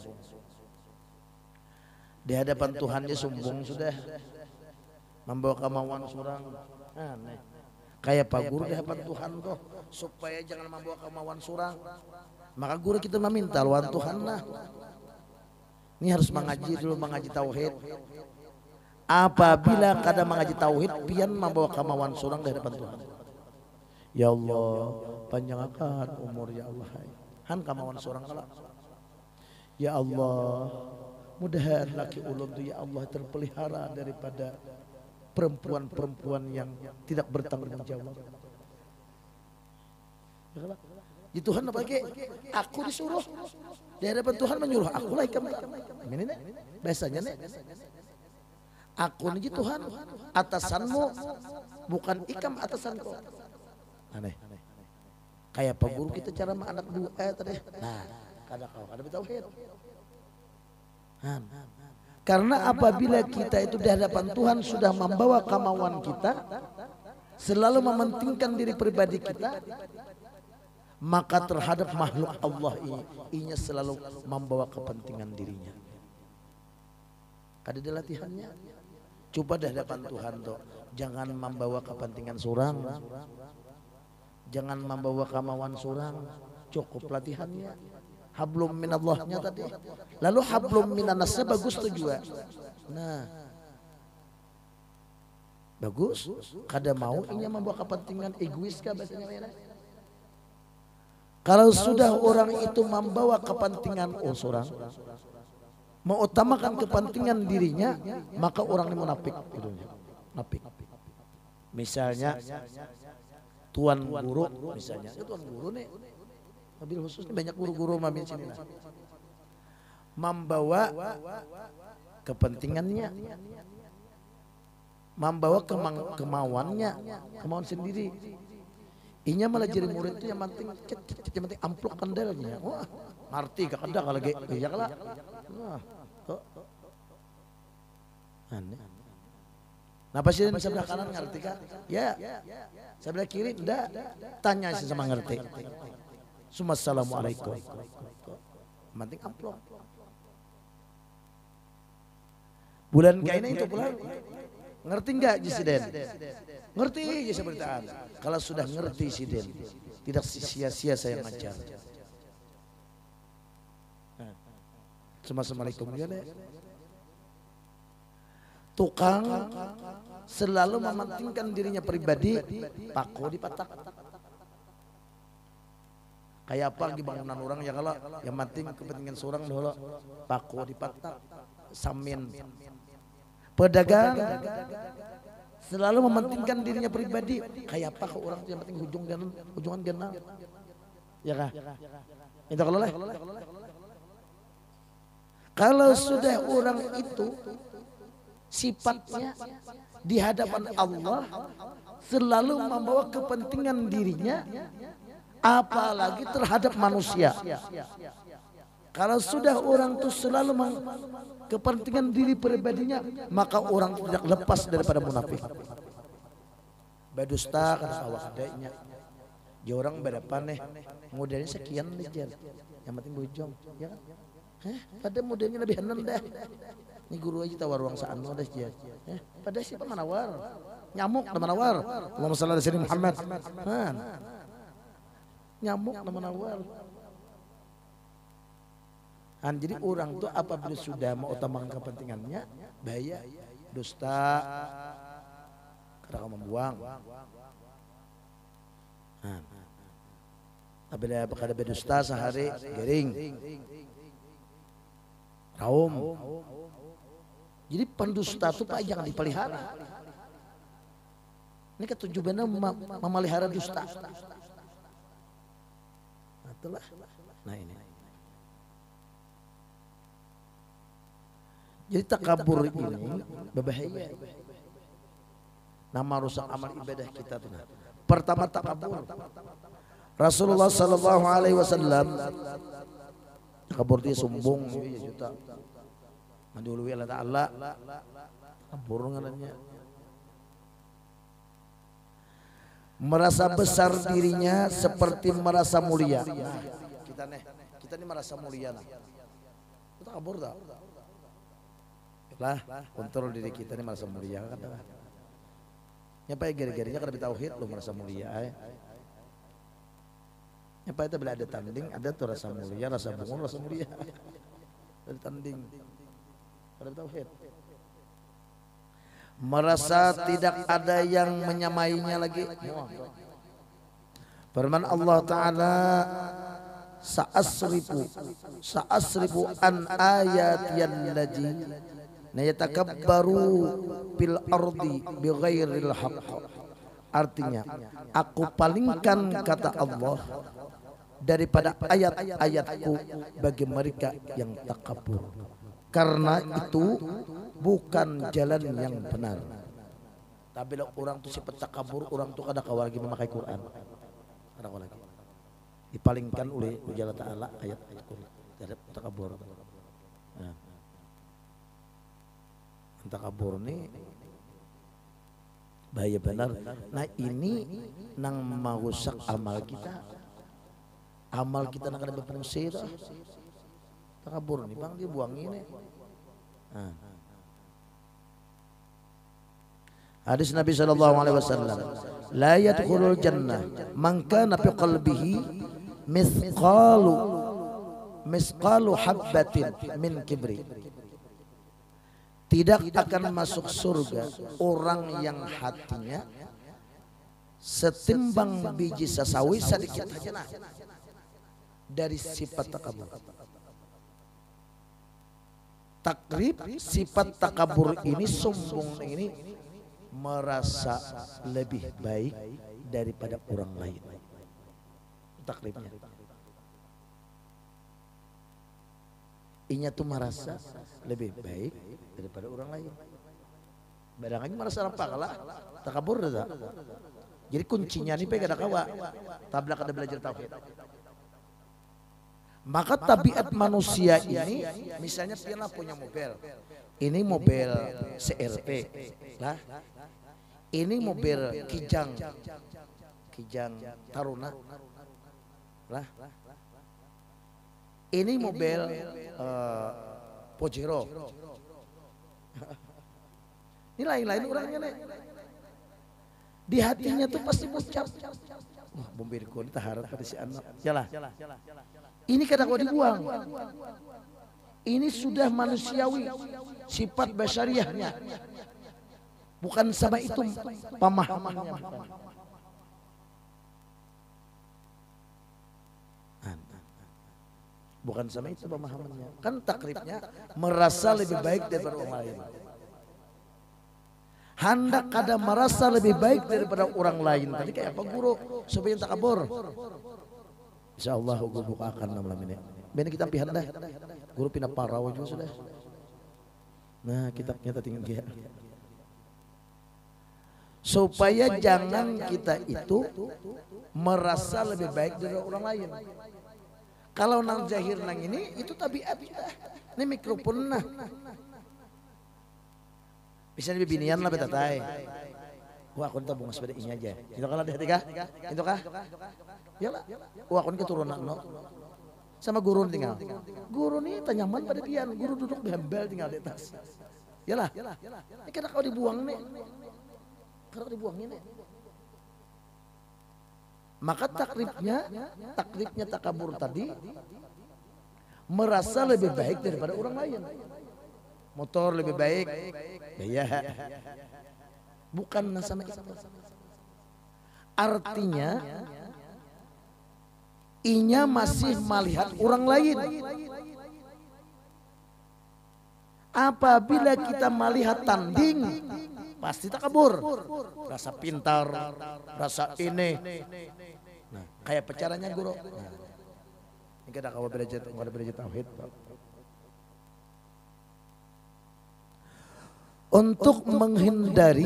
Di hadapan Tuhannya sombong sudah, membawa kemauan surang. Aneh. Kayak Pak Guru di hadapan Tuhan kok, supaya jangan membawa kemauan surang. Maka guru kita meminta lawan Tuhan lah. Ini harus mengaji dulu, mengaji tauhid. Apabila kadang mengaji tauhid, pian membawa kemauan surang di hadapan Tuhan. Ya Allah, panjangkan umur ya Allah. Han kemauan surang kalau. Ya Allah, mudahan laki ulun tu ya Allah terpelihara daripada perempuan-perempuan yang tidak bertanggung jawab. Di Tuhan apa lagi? Aku disuruh. Di hadapan Tuhan menyuruh aku lah ikam. Ini nih, biasanya nih. Aku nih Tuhan, atasanmu, bukan ikam atasanku. Aneh. Kayak Pak Guru kita cara sama anak dua tadi. Nah, kada bertauhid. Karena apabila kita itu di hadapan Tuhan sudah membawa kemauan kita, selalu mementingkan diri pribadi kita, maka terhadap makhluk Allah ini selalu membawa kepentingan dirinya. Ada di latihannya. Coba di hadapan Tuhan tuh, jangan membawa kepentingan surang, jangan membawa kemauan surang, cukup latihannya. Hablum minallahnya tadi. Lalu hablum minannasnya bagus tuh juga. Nah, bagus. Kada mau ini membawa kepentingan egois kah bahasanya? Kalau sudah orang itu membawa kepentingan orang, mengutamakan kepentingan dirinya, maka orang ini munafik. Munafik. Misalnya tuan guru, misalnya tuan guru nih. Mobil khusus banyak guru-guru mamin sini lah. Membawa kepentingannya, membawa kemauannya, kemauan sendiri. Inya malah jadi murid itu yang penting amplok kandelnya. Wah, ngerti gak ada kalau gitu ya lah. Aneh. Nah pas ini sebelah kanan ngerti kah? Ya. Sebelah kiri enggak. Tanya sih sama ngerti. Assalamualaikum. Penting amplop. Bulan kainnya itu pulang. Ngerti enggak Jisiden? Ngerti ya seberitaan. Kalau sudah ngerti Siden, tidak sia-sia saya ngajar. Assalamualaikum ya deh. Tukang selalu mementingkan dirinya pribadi, pako dipatak. Kayak apa lagi bangunan orang ya kalau yang penting kepentingan seorang dulu, pako dipatak, samin. Pedagang selalu mementingkan dirinya pribadi, kayak apa ke orang yang penting hujungan genal, ya kah? Minta kalau kalau sudah orang itu sifatnya di hadapan Allah selalu membawa kepentingan dirinya, apalagi terhadap manusia. Kalau sudah orang itu selalu kepentingan diri pribadinya, maka orang tidak lepas daripada munafik. Badusta kan awak adanya. Ya orang berapa nih? Modelnya sekian aja. Yang penting bujong, ya kan? Pada modelnya lebih enak dah. Ini guru aja tawar ruang saano dah aja. Pada siapa manawar? Nyamuk nama nawar. Allahumma shalli ala sayyidina Muhammad. Nyamuk nama nawar. Jadi orang tuh apabila sudah mau utamakan kepentingannya, bahaya, dusta, kadang membuang. Apabila ada berdusta sehari gering, raum. Jadi pendusta itu pak jangan dipelihara. Ini ketujuannya memelihara dusta. Nah ini. Jadi takabur ini berbahaya. Nama rusak amal ibadah kita tuh. Pertama takabur. Rasulullah sallallahu alaihi wasallam takabur dia sombong ya juta. Mandului Allah Ta'ala takabur ngarannya. Merasa besar dirinya seperti merasa mulia. Kita nih merasa mulia nah. Kita kabur tak? Lah, kontrol diri kita nih merasa mulia kan? Nyapa ya gari-garinya kada bertauhid lu merasa mulia. Nyapa itu bila ada tanding ada tuh rasa mulia, rasa bangun, rasa mulia. Ada tanding, kada bertauhid. Merasa tidak ada yang menyamainya lagi. Firman Allah Ta'ala, Sa'asrifu an ayatiyal ladzi nayatakabbaru fil ardi bighairil haqq. Artinya, aku palingkan kata Allah daripada ayat-ayatku bagi mereka yang takabur. Karena itu bukan jalan yang benar. Tapi bila orang itu sifat takabur, orang itu kada kawal lagi memakai Quran. Kada kawal lagi. Dipalingkan oleh Allah Ta'ala ayat-ayat Quran terhadap takabur. Nah. Takabur ini bahaya benar. Nah ini nang merusak amal kita. Amal kita nak ada berfungsi itu. Takabur nih bang, dia buang ini. Hadis Nabi sallallahu alaihi wasallam, la yadkhulul jannah man kana fi qalbihi misqalu habbatin min kibri. Tidak akan masuk surga orang yang hatinya setimbang biji sasawi sedikit saja dari sifat takabur. Takrib sifat takabur ini, sombong ini merasa lebih baik daripada orang lain. Takribnya. Inya tuh merasa lebih baik daripada orang lain. Badangannya merasa apa kalah takabur dah. Jadi kuncinya nih pengen ada kawa. Tabla kada belajar tauhid. Maka tabiat manusia ini, misalnya dia punya mobil, ini mobil CRV, lah, ini mobil Kijang Taruna, lah, ini mobil Pajero, ini lain-lain orangnya nih, di hatinya tuh pasti ucap, wah bombirku ini taharat pada si anak, jalan. Ini kadang kau dibuang. Ini sudah manusiawi, sifat basyariahnya. Bukan sama itu pemahamannya. Bukan sama itu pemahamannya. Kan takribnya merasa lebih baik daripada orang lain. Hendak kada merasa lebih baik daripada orang lain. Tadi kayak apa guru supaya takabur. Insyaallah guru bukakan malam ini. Bene kita pihan dah. Guru pindah parau juga sudah. Nah, kitabnya tinggi ya. Supaya jangan kita itu merasa lebih baik dari orang lain. Kalau nang jahir nang ini itu tabiat kita. Ini mikrofon nah. Bisa lebih binian lah betatai. Wah, aku tabung sepeda ini aja. Itu kalau ada tiga, itu kah? Yalah. Wah, aku keturunan no. Sama guru tinggal. Guru nih tanyaman pada pian. Guru duduk bembel tinggal di atas. Yalah. Ini karena kau dibuang nih. Karena kau dibuang ini. Maka taklifnya takabur tadi merasa lebih baik daripada orang lain. Motor lebih baik, ya. Bukan sama itu. Artinya, inya masih melihat orang lain. Apabila kita melihat tanding, pasti takabur. Rasa pintar, rasa ini. Nah, kayak pecaranya guru. Nah, ini kita kalau belajar tauhid. Untuk menghindari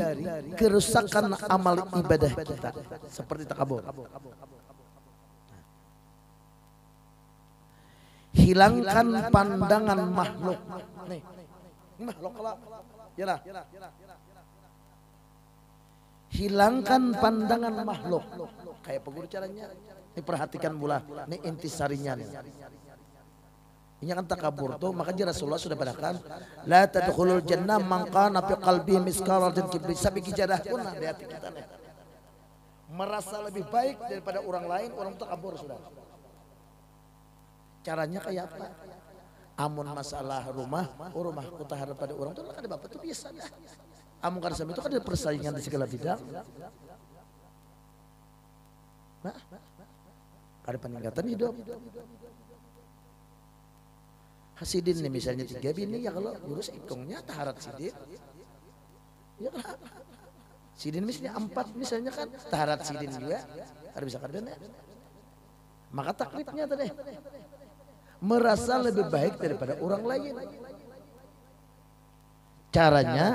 kerusakan amal ibadah kita seperti takabur. Hilangkan pandangan makhluk. Nih, makhluk lah. Yalah. Hilangkan pandangan makhluk. Kayak peguru caranya. Ini perhatikan pula. Ini intisarinya nih. Ini kan takabur tuh, makanya Rasulullah sudah katakan la tadkhulul jannah man kana fi qalbi miskal dan kibri. Sabi kijadah pun di hati kita nih. Merasa lebih baik daripada orang lain, orang takabur sudah. Caranya kayak apa? Amun masalah rumah kutahar pada orang itu kan ada bapak itu biasa dah. Amun karena itu kan ada persaingan di segala bidang. Nah, ada peningkatan hidup. Hasidin nih misalnya 3 bini ya kalau urus ikongnya taharat sidin. Ya kan? Sidin misalnya 4 misalnya kan taharat sidin juga. Ada bisa kadang ya. Maka taklifnya tadi merasa lebih baik daripada orang lain. Caranya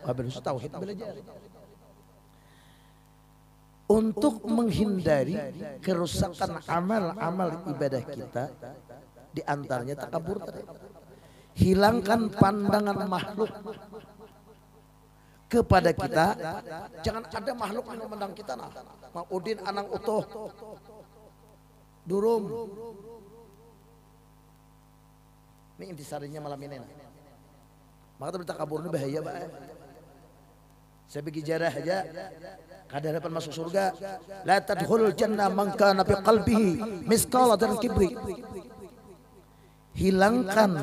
harus tauhid belajar. Untuk menghindari kerusakan amal-amal ibadah kita, di antaranya takabur tadi. Hilangkan pandangan makhluk kepada kita. Jangan ada makhluk yang memandang kita nah. Mang Udin anang utuh. Durum. Ini intisarinya malam ini nah. Maka takabur ini bahaya Pak. Saya bikin jarah aja. Kada dapat masuk surga. La tadkhulul jannah man kana fi qalbihi misqala dan kibri. Hilangkan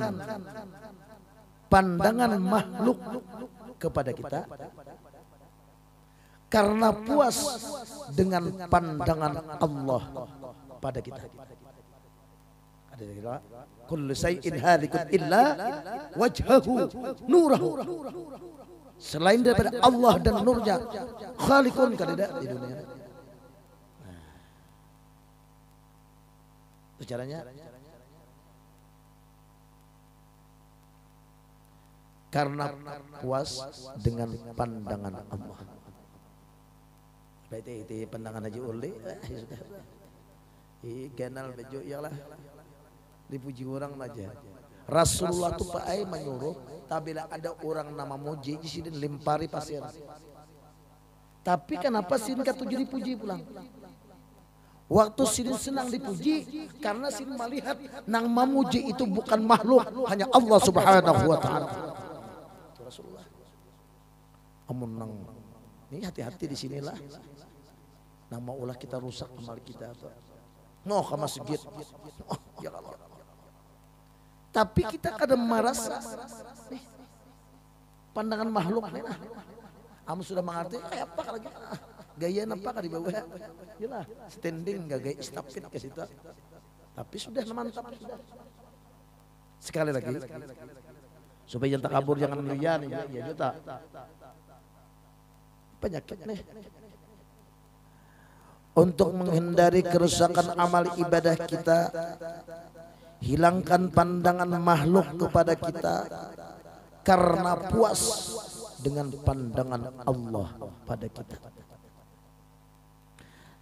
pandangan makhluk kepada kita karena puas dengan pandangan Allah pada kita. Ada kira kullu shay'in halikun illa wajhahu nurahu. Selain daripada Allah dan nurnya, khaliqun kada di dunia. Itu caranya. Karena puas dengan pandangan Allah. Baik itu pandangan Haji Uli. Kenal baju iyalah. Dipuji orang aja. Rasulullah tuh Pak Ai menyuruh, tapi bila ada orang nama muji di sini lempari pasir. Tapi kenapa Sidin kata jadi puji pulang? Waktu Sidin senang dipuji karena Sidin melihat nang memuji itu bukan makhluk, hanya Allah Subhanahu wa taala. Rasulullah. Amun nang ini hati-hati di sinilah. Nang mau ulah kita rusak amal kita apa? Noh ke masjid. Oh, ya Allah. Tapi kita kadang merasa pandangan makhluk nih nah. Amun sudah mengerti kayak apa lagi? Gaya apa kan di bawah? Yalah, standing gak gaya istafit ke situ. Tapi sudah mantap sudah. Sekali lagi. Supaya jangan takabur, jangan liar ya juta. Penyakit nih. untuk menghindari kerusakan amal ibadah kita, hilangkan pandangan makhluk kepada kita karena puas dengan pandangan Allah pada kita,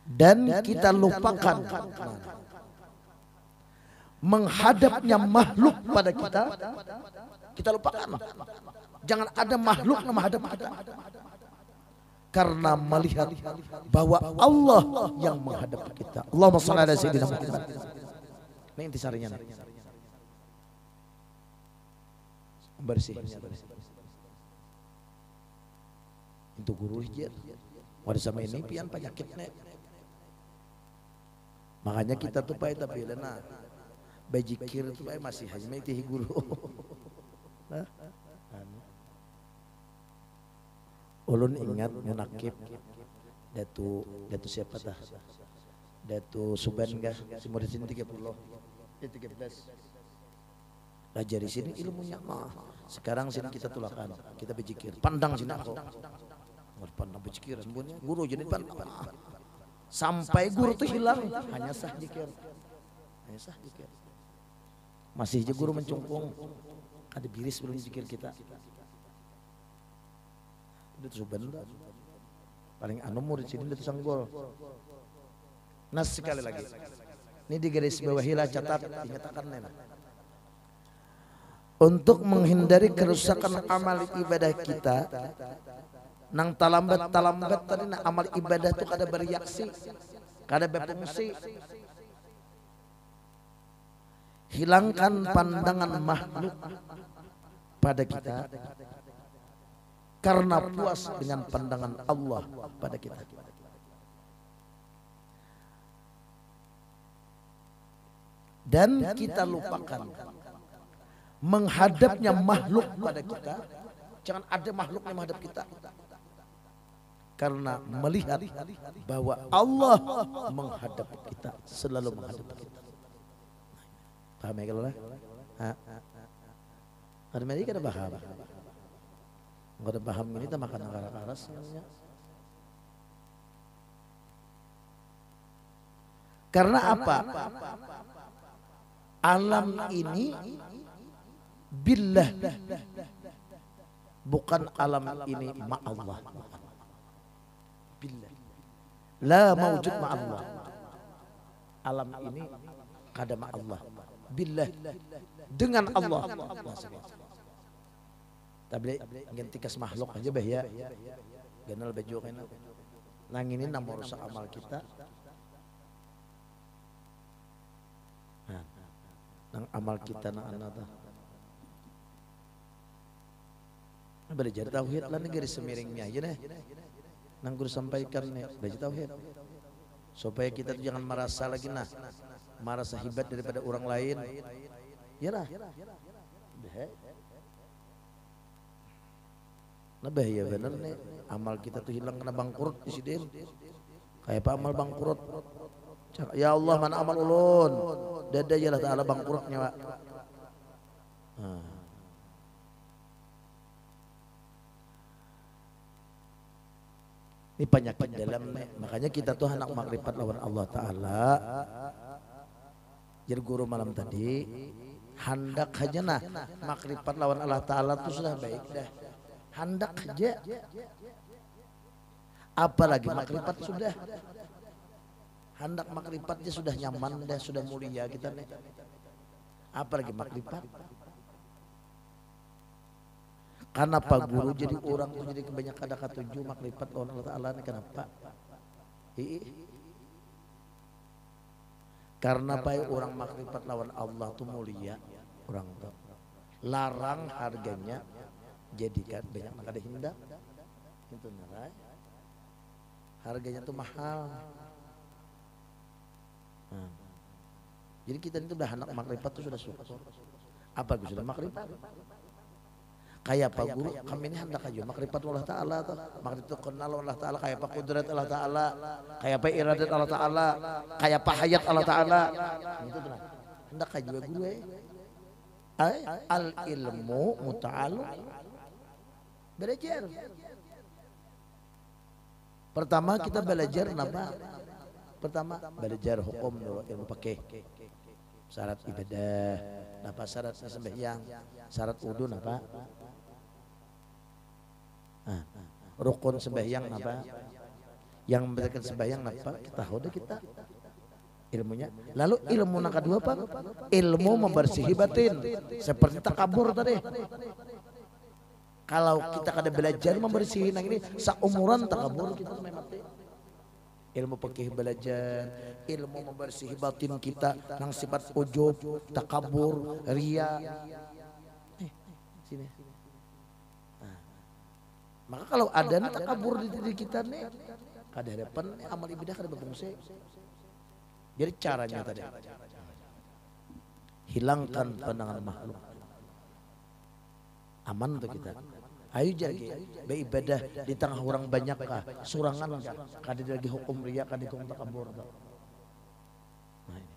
dan kita lupakan menghadapnya makhluk pada kita. Kita lupakan, jangan ada makhluk yang menghadap kita, karena melihat bahwa Allah yang menghadap kita. Allahumma shalli ala sayyidina Muhammad. Ini intisarinya. Bersih. Itu guru hijir. Wadah sama ini pian penyakitnya. Makanya kita tuh payah tapi lena bajikir tuh payah masih hanya itu guru. Ulun ingat munakib Datu siapa tah? Datu Suban kah? Si murid sini 13 belajar di sini ilmunya mah. Sekarang sini kita tulakan, kita bejikir, pandang sini aku. Pandang bejikir semuanya guru jadi pandang. Sampai guru itu hilang, hanya sah jikir. Hanya sah jikir. Masih aja guru mencungkung. Ada biris belum jikir kita. Itu Suban paling anu murid sini itu sanggol. Nah sekali lagi, ini di garis bawahilah catat, dinyatakan nena. Untuk menghindari kerusakan amal ibadah kita, nang talambat tadi na amal ibadah itu kada bereaksi, kada berfungsi. Hilangkan pandangan makhluk pada kita karena puas dengan pandangan Allah pada kita. Dan kita lupakan menghadapnya makhluk pada kita. Jangan ada makhluk yang menghadap kita, karena melihat bahwa Allah menghadap kita, selalu menghadap kita. Paham ya kalau lah? Ada mereka ada paham. Enggak ada paham ini kita makan akar-akaras. Karena apa? Alam ini billah, bukan alam ini ma'allah. Billah, la mawjud ma'allah. Alam ini kada ma'allah. Billah, dengan Allah. Tapi ngentikas makhluk aja bah ya. Ganal baju kena. Nang ini nama rusak amal kita. Nah, nang amal kita nang anata. Belajar tauhid lah negeri semiringnya aja nih. Nang guru sampaikan nih belajar tauhid. Supaya kita tuh jangan merasa lagi merasa hebat daripada orang lain. Yalah. Nah bahaya bener nih, amal kita tuh hilang kena bangkrut di sini. Kayak apa amal bangkrut? Ya Allah mana amal ulun? Dada ya Allah Ta'ala bangkrutnya Pak. Ini penyakit dalam nih. Makanya kita tuh anak makrifat lawan Allah Ta'ala. Jadi guru malam tadi, hendak aja makrifat lawan Allah Ta'ala tuh sudah baik dah. Hendak aja, apalagi makrifat sudah, hendak makrifatnya sudah nyaman dah, sudah mulia kita nih, apalagi makrifat. Karena Pak Guru jadi orang tuh jadi kebanyakan ada ketujuh makrifat Allah Ta'ala nih, kenapa? Karena Pak orang makrifat lawan Allah tuh mulia, orang tuh larang harganya. Jadikan banyak maka ada hindak itu nerai harganya tuh mahal. Jadi kita itu udah anak makrifat tuh sudah syukur. Apa gue sudah makrifat kayak Pak Guru kami ini hendak aja makrifat Allah Ta'ala tuh, makrifat itu kenal Allah Ta'ala, kayak Pak Kudrat Allah Ta'ala, kayak Pak Iradat Allah Ta'ala, kayak Pak Hayat Allah Ta'ala, itu tuh hendak aja gue al ilmu muta'alluq. Belajar. Pertama kita belajar nama Pertama belajar hukum dulu, ilmu fikih. Syarat ibadah, napa syarat sembahyang, syarat wudu napa? Rukun sembahyang napa? Yang membedakan sembahyang napa? Kita tahu kita ilmunya. Lalu ilmu yang kedua apa? Ilmu membersihi batin, seperti takabur tadi. Kalau kita kada belajar membersihi nang ini saumuran takabur kita mati. Ilmu fikih belajar, ilmu membersihi batin kita nang sifat ujub, takabur, ria. Sini. Maka kalau ada takabur di diri kita nih, kada harapan amal ibadah kada berfungsi. Jadi caranya tadi hilangkan pandangan makhluk. Aman tuh kita. Ayo jadi beribadah di tengah orang banyak kah, surangan kah, kada lagi hukum riya, kada hukum takabur. Nah ini.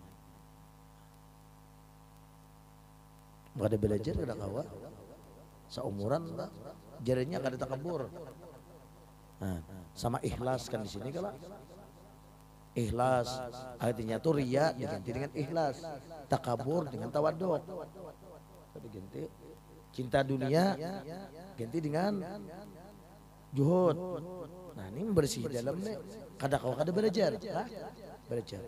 Kada belajar kada kawa, seumuran lah, jadinya kada takabur. Nah, sama ikhlas kan di sini kalau ikhlas artinya tuh riya diganti dengan ikhlas, takabur dengan tawaduk. Diganti cinta dunia ganti dengan juhud. Nah ini membersih dalamnya. Kada kau kada belajar, belajar.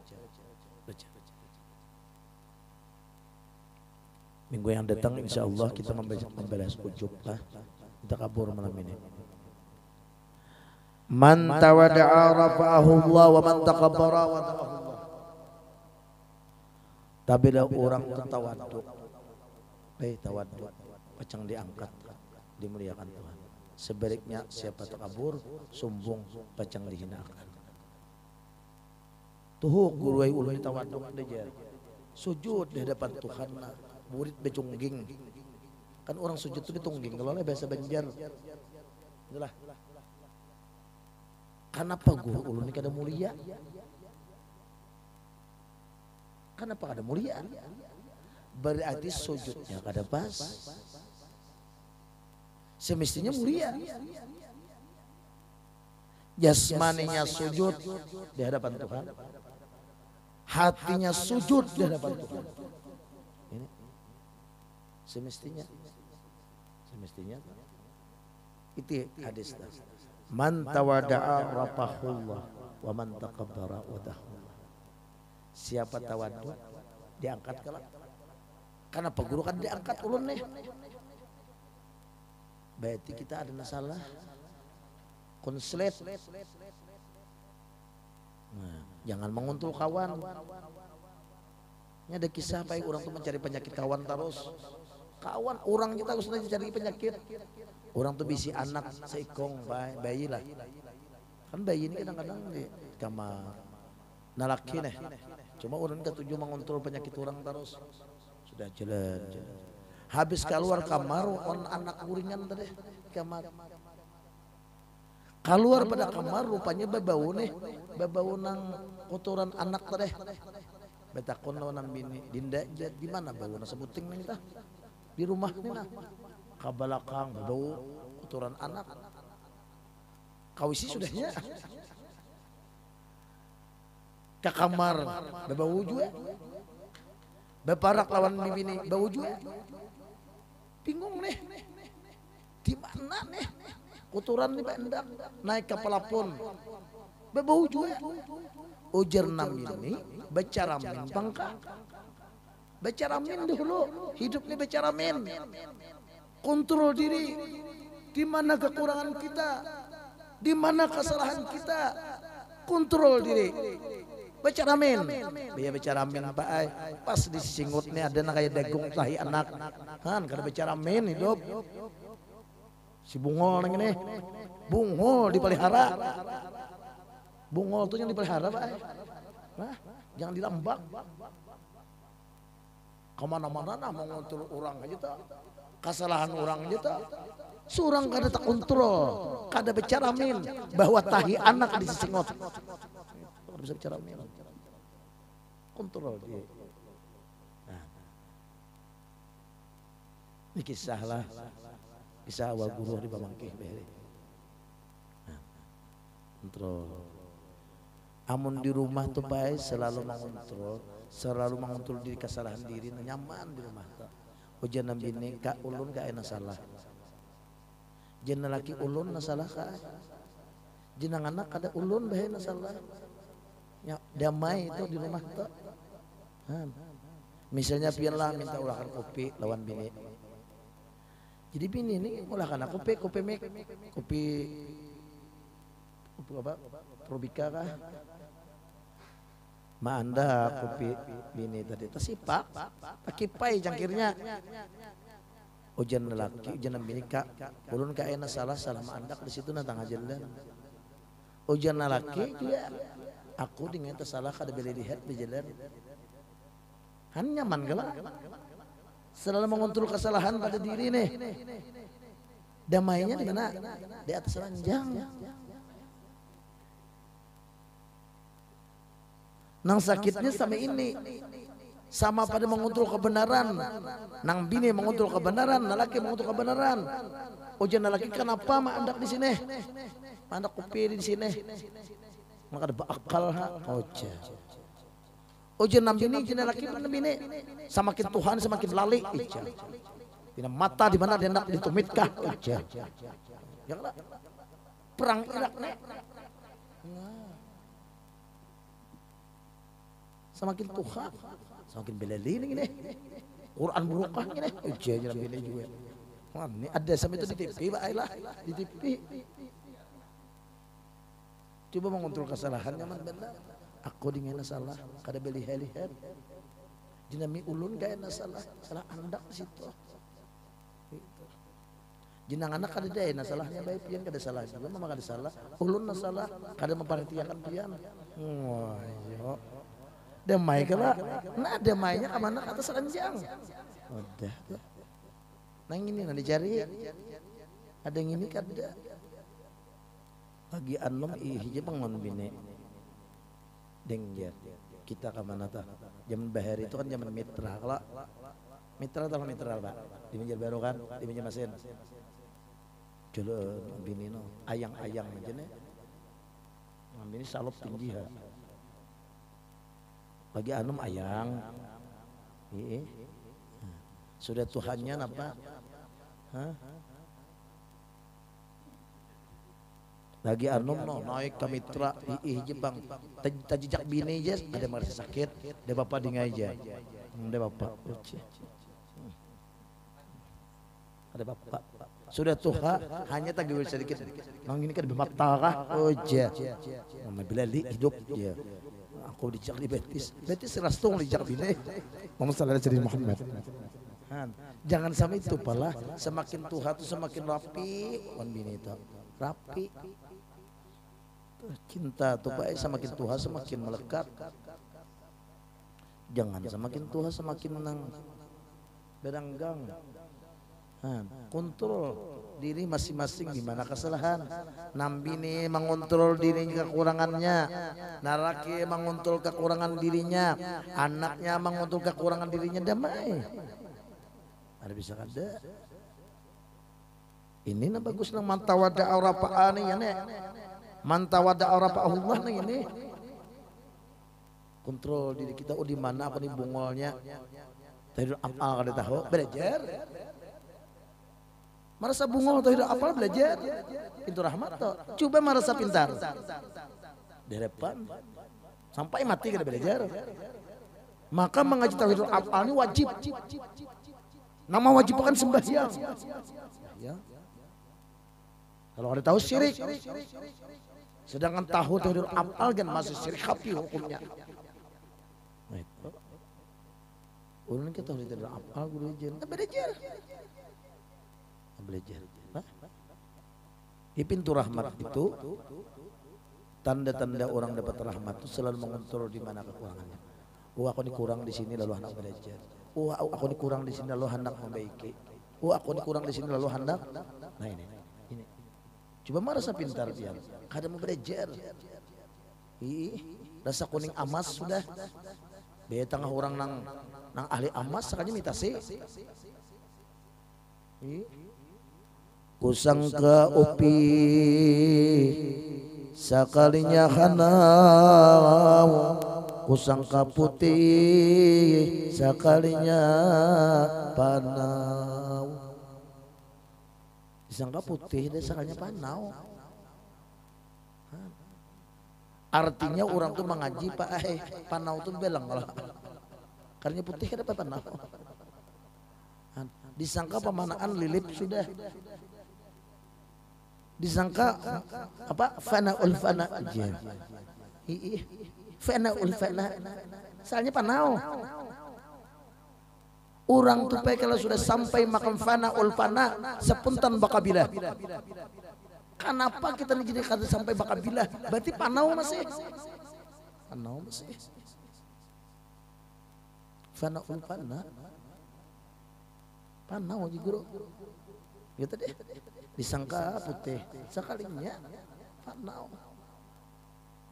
Minggu yang datang insya Allah kita membahas ujub lah, takabur malam ini. Man tawada'a rafa'ahu Allah wa man takabbara wada'ahu Allah. Tabila orang tawaduk, tawaduk, pacang diangkat, dimuliakan Tuhan. Sebaliknya siapa takabur, sombong, pacang dihinakan. Tuh guru ay ulun tawaduk aja, sujud di hadapan Tuhan, murid becungging. Kan orang sujud itu betungging, kalau bahasa Banjar, itulah. Kenapa guru ulun ini kada mulia? Kenapa kada mulia? Berarti sujudnya kada pas. Semestinya mulia. Jasmaninya sujud di hadapan Tuhan, hatinya sujud di hadapan Tuhan. Ini semestinya itu hadis. Man tawada'a rafahullah wa man takabbara wadahullah. Siapa tawaduk diangkat kelak. Kenapa guru kan diangkat ulun nih? Berarti kita ada masalah konslet. Nah, jangan menguntul kawan. Ini ada kisah apa orang tuh mencari penyakit kawan terus. Kawan orang kita harus cari penyakit. Orang tuh bisi anak seikong bayi lah. Kan bayi ini kadang-kadang di kamar nalaki nih. Cuma orang ketujuh mengontrol penyakit orang terus. Sudah jalan. Habis keluar kamar, on anak uringan tadi kamar. Keluar pada kamar rupanya bebau nih, bebau nang kotoran anak tadi. Betakon nang bini, dinda di mana bau nang sebuting nih kita? Di rumah nih nah. Ke belakang bau kotoran anak. Kawisi sudahnya. Ke kamar bebau juga. Beparak lawan bini bau juga. Bingung nih. Di mana nih? Kotoran nih bendak naik ke pelapon. Bebau juga. Ujar nam ini bicara min bangka. Bicara min dulu. Hidup nih bicara min. Kontrol diri, di mana kekurangan kita, di mana kesalahan kita, kontrol diri. Baca ramen, biar baca ramen Pak Ay. Pas di singutnya ada nak kayak dagung tahi anak, kan kada baca ramen hidup. Si bungol nang ini, bungol dipelihara, bungol tuh yang dipelihara Pak Ay. Nah, jangan dilambak. Kemana-mana nah mau ngontrol orang aja tak. Kesalahan orang itu seorang kada tak kontrol, kada bicara min bahwa tahi anak disengot. Kada bisa bicara min. Kontrol dia. Nah. Ini kisah lah. Kisah awal guru di Pamangkih. Nah. Kontrol. Amun di rumah tuh baik selalu mengontrol diri kesalahan diri, nyaman di rumah tuh. Ujian bini kak ulun kak enak salah, jen laki ulun na salah kak, jen anak ada ulun baik na salah, ya, damai itu di rumah tuh. Misalnya pian lah minta ulakan kopi lawan bini, jadi bini ini ulakan kopi apa, Probika kah? Ma anda kopi bini tadi tersipak pakai pai cangkirnya. Ujian lelaki ujian bini kak ulun kak enak salah ma anda di situ natang ajalan. Ujian lelaki juga aku dengan tersalah kada boleh lihat di jalan. Han nyaman gala selalu mengontrol kesalahan pada diri nih. Damainya di mana? Di atas ranjang. Nang sakitnya sama ini, sama pada mengontrol kebenaran. Nang bini mengontrol kebenaran, lelaki mengontrol kebenaran. Ujian lelaki kenapa mak andak di sini? Andak kopi di sini. Maka ada bakal ha. Ujian nang bini, ujian lelaki mana bini? Semakin Tuhan semakin lali. Tidak mata di mana dia hendak ditumitkah? Ya perang Irak nih. Semakin Tuhan, semakin belali ini, Quran berukah ini, ujian bini juga. Wah, ini ada sama itu di TV, baiklah di TV. Coba mengontrol kesalahannya man benar. Aku dengan salah, kada beli helihan. Jinami ulun gak enak salah andak situ. Jinang anak kada ada salahnya baik pian kada salah juga, mama kada salah. Ulun na salah, kada memperhatikan pian. Wah, yo. Damai kala, nah damainya kemana ke atas ranjang. Udah, nang ini nanti cari, ada yang ini kada. Lagi anom hiji bangun bini, dengger. Kita kemana ta? Zaman bahari itu kan zaman mitra, kalau mitra atau mitra pak? Di Banjar Baru kan, di Banjarmasin. Jalan bini no, ayang-ayang aja nih. Bini salop tinggi ha. Lagi anum ayang, sudah Tuhannya apa? Lagi anum no naik ke mitra, jebang, tajijak bini aja, ada merasa sakit, ada bapak dingai aja, ada bapak, ada bapak. Sudah Tuhan hanya tak sedikit, nang ini kan bermata kah? Oh ja, bila hidup ya. Aku dijak di betis rastung dijak bini. Muhammad sallallahu alaihi Muhammad. Jangan sampai itu pala, semakin Tuhan itu semakin rapi, wan bini itu rapi. Cinta tuh baik semakin Tuhan semakin melekat. Jangan semakin Tuhan semakin menang beranggang. Kontrol diri masing-masing di mana kesalahan. Nambini mengontrol dirinya kekurangannya, naraki mengontrol kekurangan dirinya, anaknya mengontrol kekurangan dirinya, damai. Ada bisa kada. Ini na bagus nang mantawada aurapa ani ya nek. Mantawada aurapa Allah nih ini. Kontrol diri kita di mana apa nih bungolnya. Tadi amal kada tahu belajar. Merasa bungol atau hidup apa belajar pintu rahmat toh. Coba merasa pintar di depan sampai mati kita belajar. Maka mengaji tauhid afal ini wajib. Nama wajib bukan sembahyang ya. Kalau ada tahu syirik, sedangkan tahu tauhid afal kan masih syirik khafi hukumnya. Ulun kita tauhid afal guru jen belajar. Belajar. Di pintu rahmat itu tanda-tanda orang dapat rahmat itu selalu mengontrol di mana kekurangannya. Oh aku dikurang di sini lalu hendak belajar. Oh aku dikurang di sini lalu hendak membaiki. Oh aku dikurang di sini lalu hendak. Nah ini. Coba merasa pintar dia. Kada mau belajar. Rasa kuning amas sudah. Be tengah orang nang ahli amas sakanya mitasi. Kusangka upi sakalinya hanau kusangka putih sakalinya panau. Disangka putih dan sakalinya panau. Artinya orang tuh mengaji pak panau tuh belang kalau karena putih ada panau. Disangka pemanaan lilip sudah. Disangka apa fanaul fana aja. Fanaul fana. Soalnya panau. Orang tuh kalau sudah sampai makam fanaul fana sepuntan bakabilah. Kenapa kita nih jadi kata sampai bakabilah? Berarti panau masih. Panau masih. Fanaul fana. Panau aja guru. Gitu deh. Disangka putih. Sekalinya panau.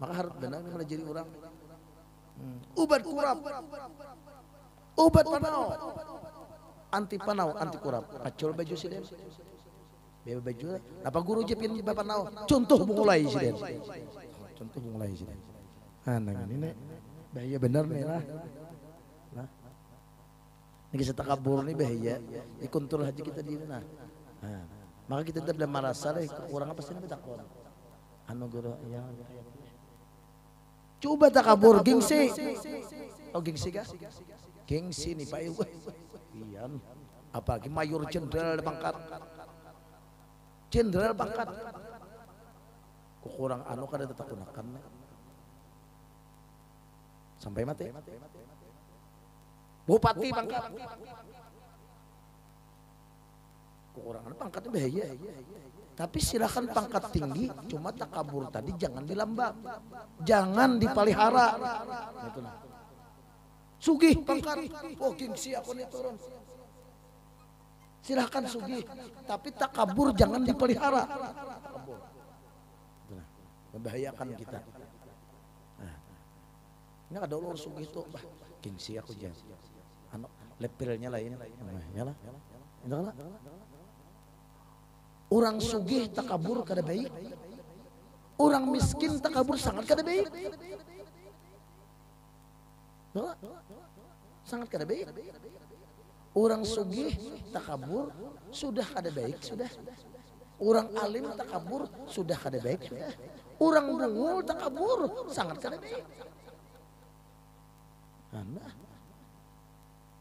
Maka harus benar kalau jadi orang. Ubat kurap. Ubat panau. Anti panau, anti kurap. Acul baju sih deh. Bebe baju. Apa guru jepin bapak nau? Contoh mulai sih deh. Contoh mulai sih deh. Nah ini nih. Bahaya benar nih lah. Nah. Ini kita kabur nih bahaya. Ikuntur haji kita di mana? Nah. Maka kita tidak boleh merasa deh kurang apa sih ini takut. Anu guru ya. Coba takabur gengsi. Oh gengsi kah? Gengsi nih Pak Ibu. Iya. Apalagi mayor jenderal pangkat. Jenderal pangkat. Kurang anu kada tetap gunakan. Sampai mati. Bupati pangkat. Kurang anu pangkatnya bahaya. Tapi silakan pangkat tinggi, cuma takabur tadi jangan dilambang, jangan dipelihara. Itu nah. Sugih pangkat, oh gengsi aku nih turun. Silahkan sugih, tapi takabur jangan dipelihara. Takabur. Nah, membahayakan kita. Nah, ini ada ulur sugih itu, bah, gengsi aku jangan. Anu levelnya lain, nah, lah. Orang sugih takabur kada baik. Orang miskin takabur sangat kada baik. Sangat kada baik. Orang sugih takabur sudah kada baik sudah. Orang alim takabur sudah kada baik sudah. Orang bungul takabur sangat kada baik. Nah,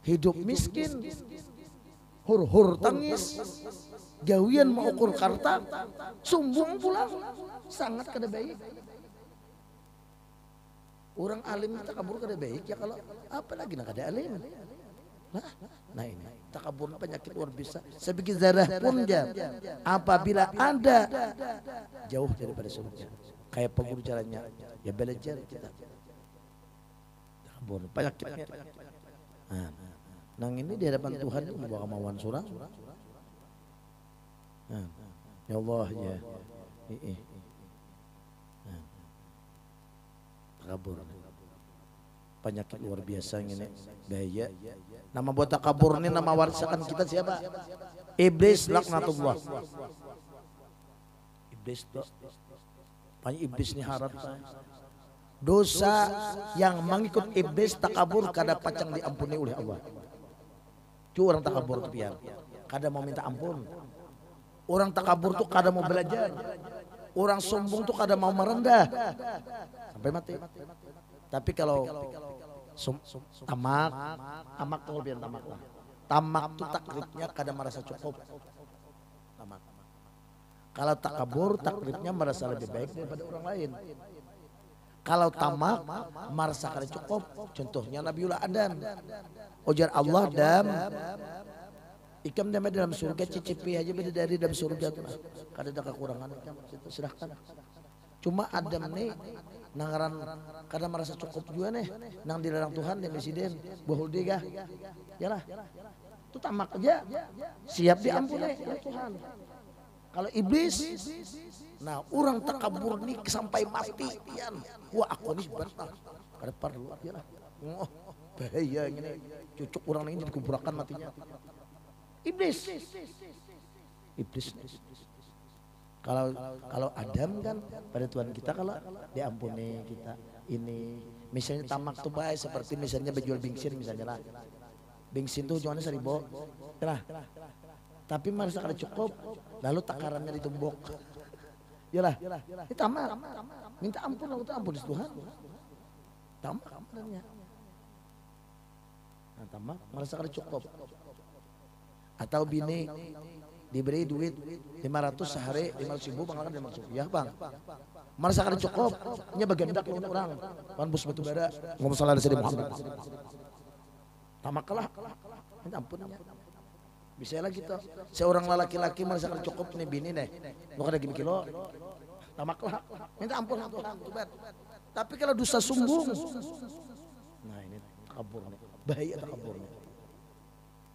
hidup miskin, hur-hur tangis. Gawian mengukur karta, sumbung pulang, sangat kada baik. Orang alim takabur kada baik ya kalau apalagi nak kada alim. Nah ini takabur penyakit luar biasa. Sebiji zarah pun apabila ada jauh daripada surga. Kayak peguru jalannya ya belajar kita. Takabur penyakitnya. Nah ini di hadapan Tuhan itu membawa kemauan surang. Ya Allah ya. Takabur. Penyakit luar biasa ini bahaya. Nama buat takabur ini nama warisan kita siapa? Iblis laknatullah. Iblis tuh. Banyak iblis ini harap dosa yang mengikut iblis takabur kada pacang diampuni oleh Allah. Cu orang takabur tuh pian. Kada mau minta ampun. Orang takabur tuh kada mau belajar. Orang sombong tuh kada mau merendah. Sampai mati. Tapi kalau tamak tuh lebih tamak lah. Tamak tuh taklidnya kada merasa cukup. Tamak. Kalau takabur taklidnya merasa lebih baik daripada orang lain. Kalau tamak merasa kada cukup. Contohnya Nabiullah Adam. Ujar Allah Adam. Ikam damai dalam surga cicipi aja beda dari dalam surga tuh. Kada ada kekurangan ikam itu silahkan. Cuma Adam nih nangaran kada merasa cukup juga nih nang dilarang Tuhan dan presiden bohol dia yalah itu tamak aja siap diampuni oleh Tuhan. Kalau iblis nah orang takabur nih sampai mati pian wah aku nih bantah kada perlu yalah oh bahaya ini cucuk orang ini jadi kuburakan matinya. Iblis Kalau Adam kan pada Tuhan kita kalau diampuni kita ini misalnya tamak tuh baik seperti misalnya berjual bensin misalnya lah. Bensin tuh jualnya 1.000 lah. Tapi merasa kada cukup lalu takarannya ditumbuk. Yalah. Ini tamak. Minta ampun aku tuh ampun Tuhan. Tamak sebenarnya. Nah, tamak merasa kada cukup. Atau bini diberi duit 500 sehari 500.000 bang kan 500.000 ya bang merasa kada cukup nya bagendak lawan orang kan bus batu bara ngomong salah dari Muhammad tamak kalah minta ampunnya bisa lagi gitu seorang laki-laki merasa kada cukup nih bini nih mau kada gini kilo tamak kalah minta ampun Tuhan tapi kalau dosa sumbung nah ini takabur nih bahaya takabur nih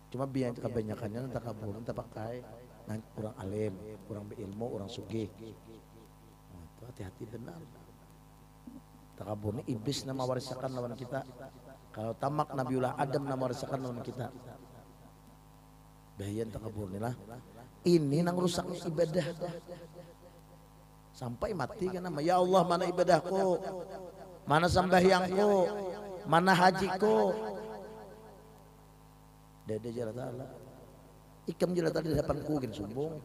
cuma biar kebanyakannya takabur tak pakai nanti kurang alim, kurang berilmu, orang sugih. Nah, itu hati-hati benar. Takabur ini iblis nama warisakan lawan kita. Kalau tamak Nabiullah Adam nama warisakan lawan kita. Bahayan takabur ini lah. Ini nang rusak ibadah. Sampai mati kan nama ya Allah mana ibadahku, mana sembahyangku, mana hajiku. Dede jalan Allah. Ikam jelas tadi di hadapanku gini sombong.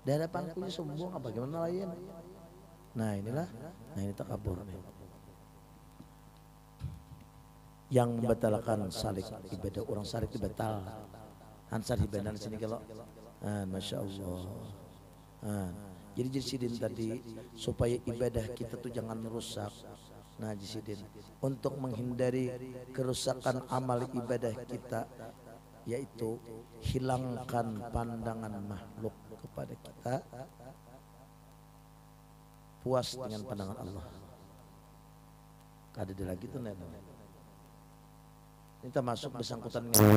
Di hadapanku ini sombong apa gimana lain. Nah inilah, nah ini takabur nih. Yang membatalkan salik ibadah orang salik dibatal. Hansar ibadah di sini kalau, masya Allah. Jadi jisidin tadi supaya ibadah kita tuh jangan rusak. Nah jisidin untuk menghindari kerusakan amal ibadah kita. Yaitu hilangkan pandangan makhluk kepada kita, puas dengan pandangan Allah. Kada ada lagi tuh nenek. Ini termasuk bersangkutan dengan